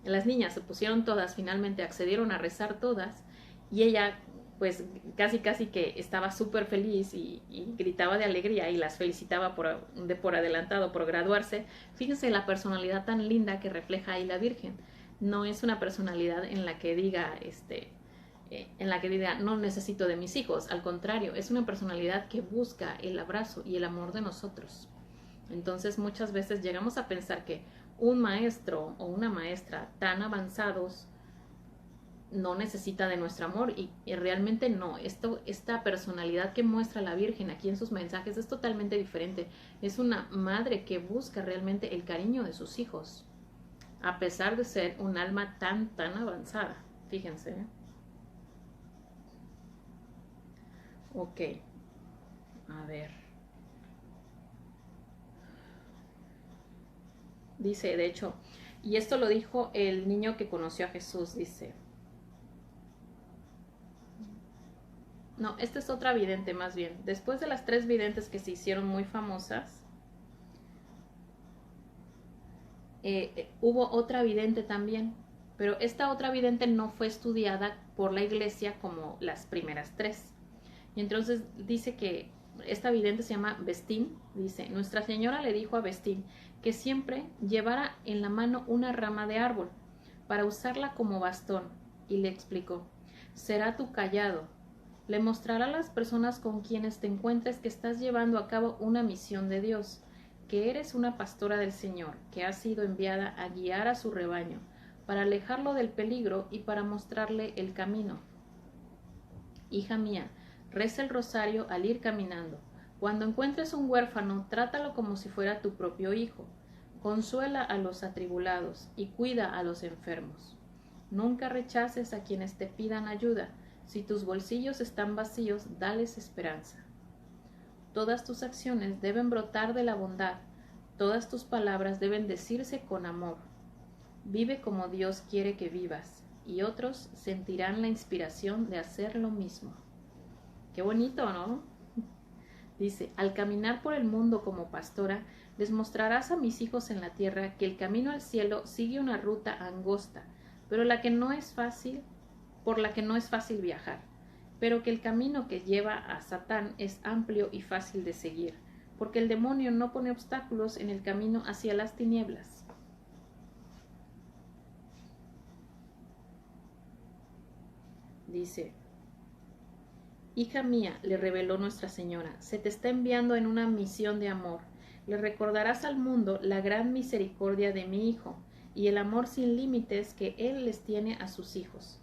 las niñas se pusieron todas, finalmente accedieron a rezar todas, y ella pues casi que estaba súper feliz y gritaba de alegría y las felicitaba por adelantado por graduarse. Fíjense la personalidad tan linda que refleja ahí la Virgen. No es una personalidad en la que diga no necesito de mis hijos, al contrario, es una personalidad que busca el abrazo y el amor de nosotros. Entonces muchas veces llegamos a pensar que un maestro o una maestra tan avanzados no necesita de nuestro amor y realmente no. Esta personalidad que muestra la Virgen aquí en sus mensajes es totalmente diferente. Es una madre que busca realmente el cariño de sus hijos, a pesar de ser un alma tan avanzada. Fíjense, Ok, a ver. Dice, de hecho, y esto lo dijo el niño que conoció a Jesús, dice. No, esta es otra vidente más bien. Después de las 3 videntes que se hicieron muy famosas, hubo otra vidente también, pero esta otra vidente no fue estudiada por la iglesia como las primeras 3. Y entonces dice que esta vidente se llama Vestín. Dice, Nuestra Señora le dijo a Vestín que siempre llevara en la mano una rama de árbol para usarla como bastón, y le explicó, será tu cayado. Le mostrará a las personas con quienes te encuentres que estás llevando a cabo una misión de Dios, que eres una pastora del Señor, que ha sido enviada a guiar a su rebaño, para alejarlo del peligro y para mostrarle el camino. Hija mía, reza el rosario al ir caminando. Cuando encuentres un huérfano, trátalo como si fuera tu propio hijo. Consuela a los atribulados y cuida a los enfermos. Nunca rechaces a quienes te pidan ayuda, Si tus bolsillos están vacíos, dales esperanza. Todas tus acciones deben brotar de la bondad, todas tus palabras deben decirse con amor. Vive como Dios quiere que vivas, y otros sentirán la inspiración de hacer lo mismo. Qué bonito, ¿no? Dice, al caminar por el mundo como pastora, les mostrarás a mis hijos en la tierra que el camino al cielo sigue una ruta angosta, pero por la que no es fácil viajar, pero que el camino que lleva a Satán es amplio y fácil de seguir, porque el demonio no pone obstáculos en el camino hacia las tinieblas. Dice, hija mía, le reveló Nuestra Señora, se te está enviando en una misión de amor. Le recordarás al mundo la gran misericordia de mi Hijo y el amor sin límites que Él les tiene a sus hijos.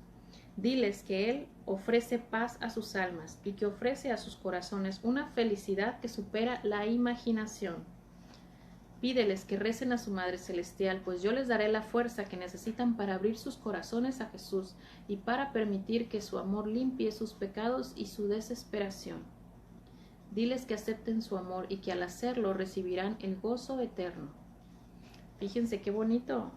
Diles que Él ofrece paz a sus almas y que ofrece a sus corazones una felicidad que supera la imaginación. Pídeles que recen a su Madre Celestial, pues yo les daré la fuerza que necesitan para abrir sus corazones a Jesús y para permitir que su amor limpie sus pecados y su desesperación. Diles que acepten su amor y que al hacerlo recibirán el gozo eterno. Fíjense qué bonito.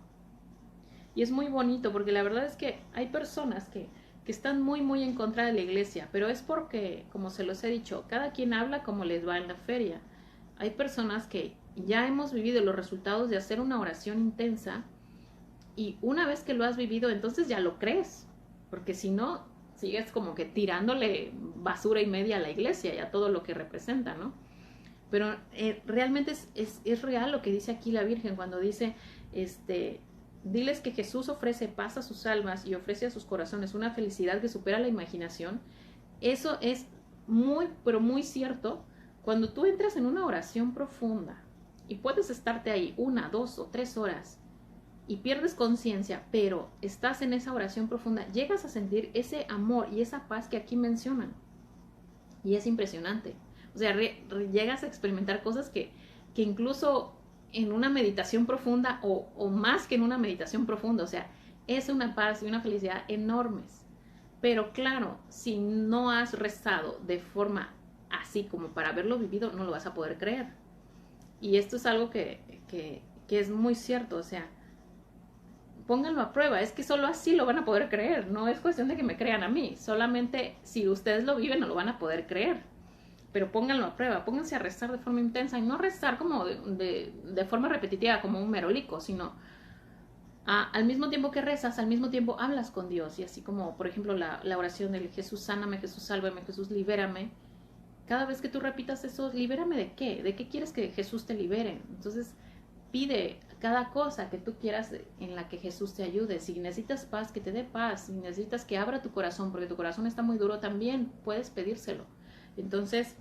Y es muy bonito porque la verdad es que hay personas que están muy en contra de la iglesia, pero es porque, como se los he dicho, cada quien habla como les va en la feria. Hay personas que ya hemos vivido los resultados de hacer una oración intensa y una vez que lo has vivido, entonces ya lo crees, porque si no, sigues como que tirándole basura y media a la iglesia y a todo lo que representa, ¿no? Pero realmente es real lo que dice aquí la Virgen cuando dice, diles que Jesús ofrece paz a sus almas y ofrece a sus corazones una felicidad que supera la imaginación. Eso es muy, pero muy cierto cuando tú entras en una oración profunda y puedes estarte ahí 1, 2 o 3 horas y pierdes conciencia, pero estás en esa oración profunda, llegas a sentir ese amor y esa paz que aquí mencionan. Y es impresionante. O sea, llegas a experimentar cosas que incluso en una meditación profunda o más que en una meditación profunda, o sea, es una paz y una felicidad enormes. Pero claro, si no has rezado de forma así como para haberlo vivido, no lo vas a poder creer. Y esto es algo que es muy cierto, o sea, pónganlo a prueba, es que solo así lo van a poder creer, no es cuestión de que me crean a mí, solamente si ustedes lo viven no lo van a poder creer, pero pónganlo a prueba, pónganse a rezar de forma intensa y no rezar como de forma repetitiva como un merolico, sino al mismo tiempo que rezas, al mismo tiempo hablas con Dios y así como por ejemplo la oración del Jesús sáname, Jesús sálvame, Jesús libérame. Cada vez que tú repitas eso, ¿libérame de qué? ¿De qué quieres que Jesús te libere? Entonces, pide cada cosa que tú quieras en la que Jesús te ayude. Si necesitas paz, que te dé paz. Si necesitas que abra tu corazón, porque tu corazón está muy duro, también puedes pedírselo. Entonces,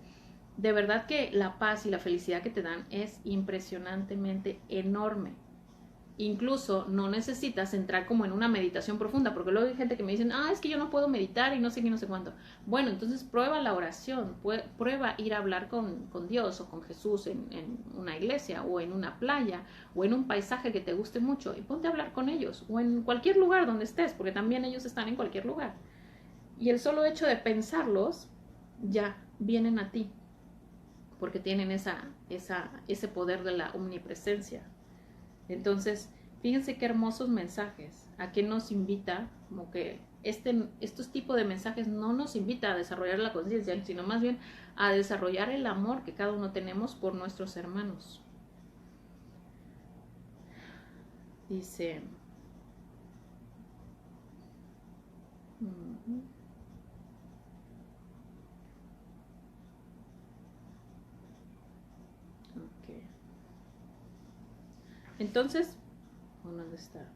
de verdad que la paz y la felicidad que te dan es impresionantemente enorme. Incluso no necesitas entrar como en una meditación profunda, porque luego hay gente que me dicen, es que yo no puedo meditar y no sé qué, no sé cuánto. Bueno, entonces prueba la oración, prueba ir a hablar con Dios o con Jesús en una iglesia o en una playa o en un paisaje que te guste mucho y ponte a hablar con ellos o en cualquier lugar donde estés, porque también ellos están en cualquier lugar. Y el solo hecho de pensarlos ya vienen a ti, porque tienen ese poder de la omnipresencia. Entonces, fíjense qué hermosos mensajes. ¿A qué nos invita? Como que estos tipos de mensajes no nos invita a desarrollar la conciencia, sino más bien a desarrollar el amor que cada uno tenemos por nuestros hermanos. Dice... Okay. Entonces, ¿dónde está?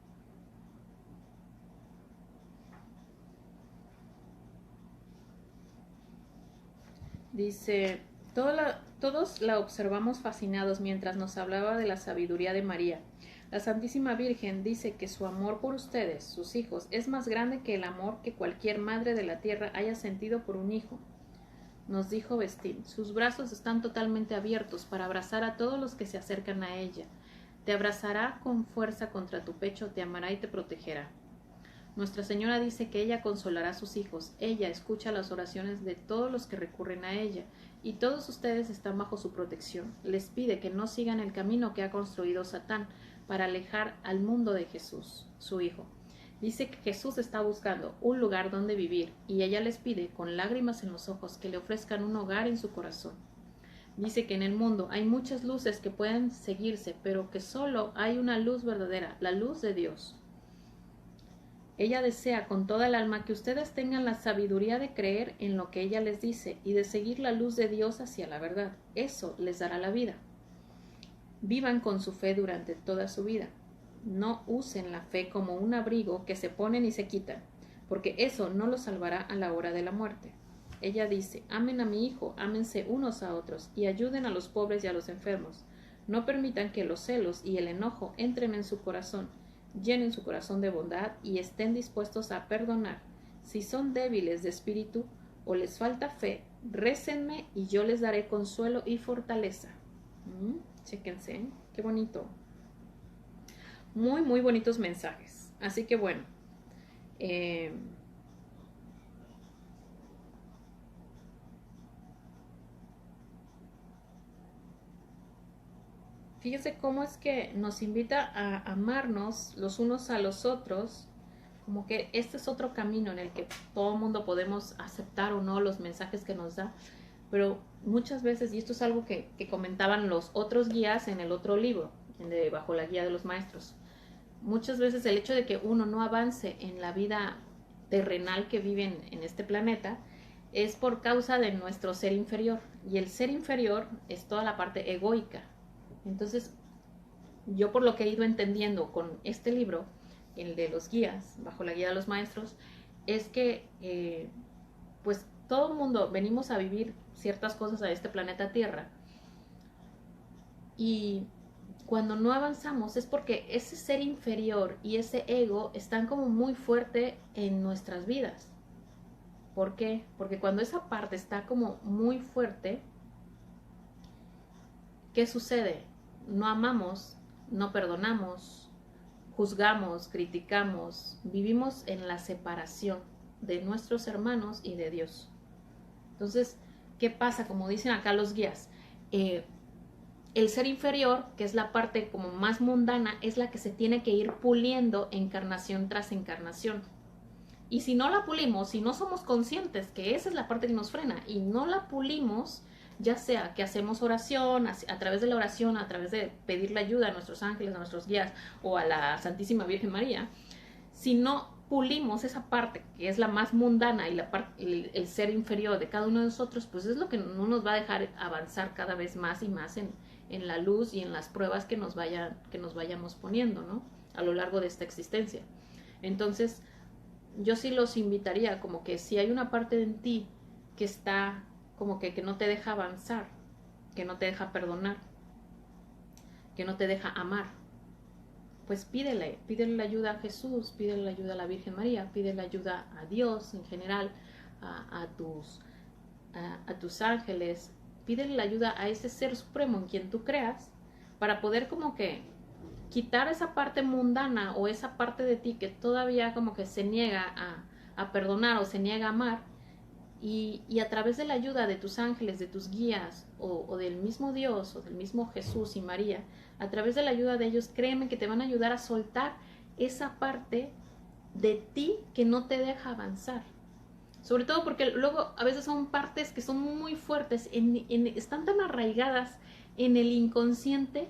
Dice, todos la observamos fascinados mientras nos hablaba de la sabiduría de María. La Santísima Virgen dice que su amor por ustedes, sus hijos, es más grande que el amor que cualquier madre de la tierra haya sentido por un hijo. Nos dijo Vestín, sus brazos están totalmente abiertos para abrazar a todos los que se acercan a ella. Te abrazará con fuerza contra tu pecho, te amará y te protegerá. Nuestra Señora dice que ella consolará a sus hijos. Ella escucha las oraciones de todos los que recurren a ella, y todos ustedes están bajo su protección. Les pide que no sigan el camino que ha construido Satán para alejar al mundo de Jesús, su Hijo. Dice que Jesús está buscando un lugar donde vivir, y ella les pide, con lágrimas en los ojos, que le ofrezcan un hogar en su corazón. Dice que en el mundo hay muchas luces que pueden seguirse, pero que solo hay una luz verdadera, la luz de Dios. Ella desea con toda el alma que ustedes tengan la sabiduría de creer en lo que ella les dice y de seguir la luz de Dios hacia la verdad. Eso les dará la vida. Vivan con su fe durante toda su vida. No usen la fe como un abrigo que se ponen y se quitan, porque eso no los salvará a la hora de la muerte. Ella dice, amen a mi hijo, ámense unos a otros y ayuden a los pobres y a los enfermos. No permitan que los celos y el enojo entren en su corazón. Llenen su corazón de bondad y estén dispuestos a perdonar. Si son débiles de espíritu o les falta fe, récenme y yo les daré consuelo y fortaleza. Chéquense, ¿eh? Qué bonito. Muy, muy bonitos mensajes. Así que bueno, fíjese cómo es que nos invita a amarnos los unos a los otros, como que este es otro camino en el que todo el mundo podemos aceptar o no los mensajes que nos da, pero muchas veces, y esto es algo que comentaban los otros guías en el otro libro, Bajo la Guía de los Maestros, muchas veces el hecho de que uno no avance en la vida terrenal que vive en este planeta es por causa de nuestro ser inferior, y el ser inferior es toda la parte egoica. Entonces, yo por lo que he ido entendiendo con este libro, el de los guías, Bajo la Guía de los Maestros, es que pues todo el mundo venimos a vivir ciertas cosas a este planeta Tierra, y cuando no avanzamos es porque ese ser inferior y ese ego están como muy fuerte en nuestras vidas. ¿Por qué? Porque cuando esa parte está como muy fuerte, ¿qué sucede? No amamos, no perdonamos, juzgamos, criticamos, vivimos en la separación de nuestros hermanos y de Dios. Entonces, ¿qué pasa? Como dicen acá los guías, el ser inferior, que es la parte como más mundana, es la que se tiene que ir puliendo encarnación tras encarnación. Y si no la pulimos, si no somos conscientes que esa es la parte que nos frena y no la pulimos, ya sea que hacemos oración, a través de la oración, a través de pedirle ayuda a nuestros ángeles, a nuestros guías o a la Santísima Virgen María, si no pulimos esa parte que es la más mundana y el ser inferior de cada uno de nosotros, pues es lo que no nos va a dejar avanzar cada vez más y más en la luz y en las pruebas que nos vayamos poniendo, ¿no? A lo largo de esta existencia. Entonces, yo sí los invitaría, como que si hay una parte en ti que está como que no te deja avanzar, que no te deja perdonar, que no te deja amar, pues pídele la ayuda a Jesús, pídele la ayuda a la Virgen María, pídele ayuda a Dios en general, a tus ángeles, pídele la ayuda a ese ser supremo en quien tú creas, para poder como que quitar esa parte mundana o esa parte de ti que todavía como que se niega a perdonar o se niega a amar, y a través de la ayuda de tus ángeles, de tus guías o del mismo Dios o del mismo Jesús y María, a través de la ayuda de ellos, créeme que te van a ayudar a soltar esa parte de ti que no te deja avanzar. Sobre todo porque luego a veces son partes que son muy fuertes, están tan arraigadas en el inconsciente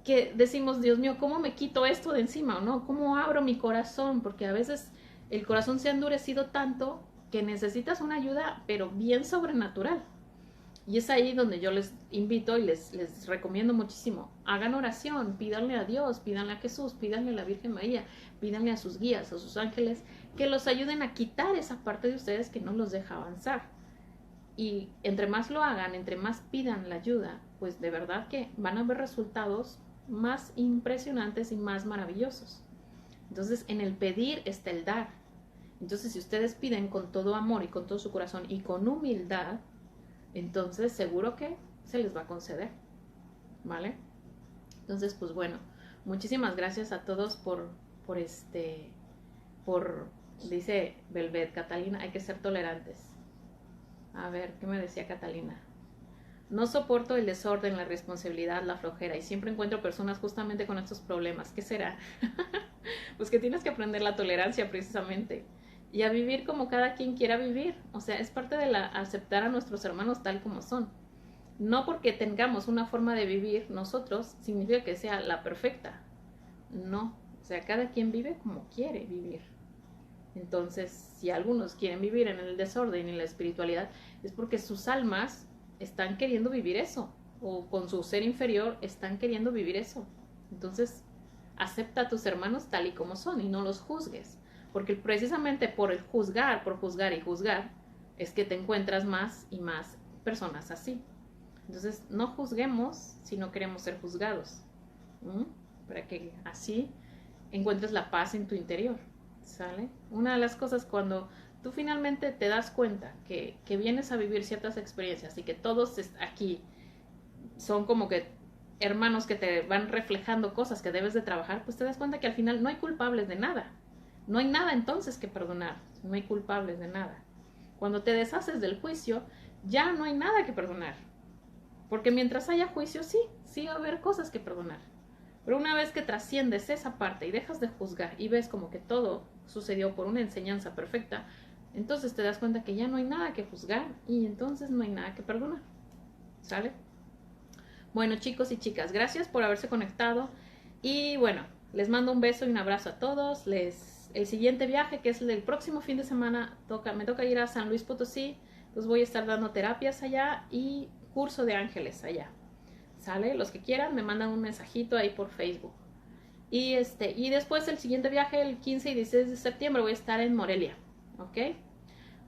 que decimos, Dios mío, ¿cómo me quito esto de encima? ¿No? ¿Cómo abro mi corazón? Porque a veces el corazón se ha endurecido tanto que necesitas una ayuda, pero bien sobrenatural. Y es ahí donde yo les invito y les recomiendo muchísimo. Hagan oración, pídanle a Dios, pídanle a Jesús, pídanle a la Virgen María, pídanle a sus guías, a sus ángeles, que los ayuden a quitar esa parte de ustedes que no los deja avanzar. Y entre más lo hagan, entre más pidan la ayuda, pues de verdad que van a ver resultados más impresionantes y más maravillosos. Entonces, en el pedir está el dar. Entonces, si ustedes piden con todo amor y con todo su corazón y con humildad, entonces seguro que se les va a conceder, ¿vale? Entonces, pues bueno, muchísimas gracias a todos por dice Velvet, Catalina, hay que ser tolerantes. A ver, ¿qué me decía Catalina? No soporto el desorden, la responsabilidad, la flojera y siempre encuentro personas justamente con estos problemas. ¿Qué será? Pues que tienes que aprender la tolerancia precisamente y a vivir como cada quien quiera vivir. O sea, es parte de aceptar a nuestros hermanos tal como son. No porque tengamos una forma de vivir nosotros significa que sea la perfecta. No, o sea, cada quien vive como quiere vivir. Entonces, si algunos quieren vivir en el desorden y en la espiritualidad, es porque sus almas están queriendo vivir eso, o con su ser inferior están queriendo vivir eso. Entonces, acepta a tus hermanos tal y como son y no los juzgues, porque precisamente por el juzgar, por juzgar y juzgar, es que te encuentras más y más personas así. Entonces, no juzguemos si no queremos ser juzgados, para que así encuentres la paz en tu interior, ¿sale? Una de las cosas cuando tú finalmente te das cuenta que vienes a vivir ciertas experiencias y que todos aquí son como que hermanos que te van reflejando cosas que debes de trabajar, pues te das cuenta que al final no hay culpables de nada. No hay nada entonces que perdonar, no hay culpables de nada. Cuando te deshaces del juicio, ya no hay nada que perdonar. Porque mientras haya juicio, sí va a haber cosas que perdonar. Pero una vez que trasciendes esa parte y dejas de juzgar y ves como que todo sucedió por una enseñanza perfecta, entonces te das cuenta que ya no hay nada que juzgar y entonces no hay nada que perdonar. ¿Sale? Bueno, chicos y chicas, gracias por haberse conectado y bueno, les mando un beso y un abrazo a todos. El siguiente viaje, que es el próximo fin de semana, me toca ir a San Luis Potosí, pues voy a estar dando terapias allá y curso de ángeles allá. ¿Sale? Los que quieran me mandan un mensajito ahí por Facebook. Y después el siguiente viaje, el 15 y 16 de septiembre, voy a estar en Morelia. ¿Ok?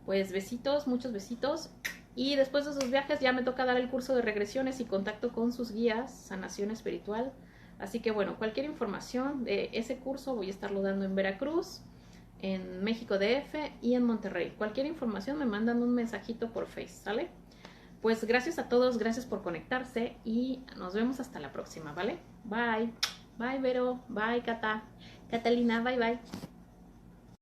Pues besitos, muchos besitos. Y después de esos viajes ya me toca dar el curso de regresiones y contacto con sus guías, sanación espiritual. Así que bueno, cualquier información de ese curso voy a estarlo dando en Veracruz, en México DF y en Monterrey. Cualquier información me mandan un mensajito por Face, ¿sale? Pues gracias a todos, gracias por conectarse y nos vemos hasta la próxima, ¿vale? Bye. Bye, Vero. Bye, Catalina. Bye, bye.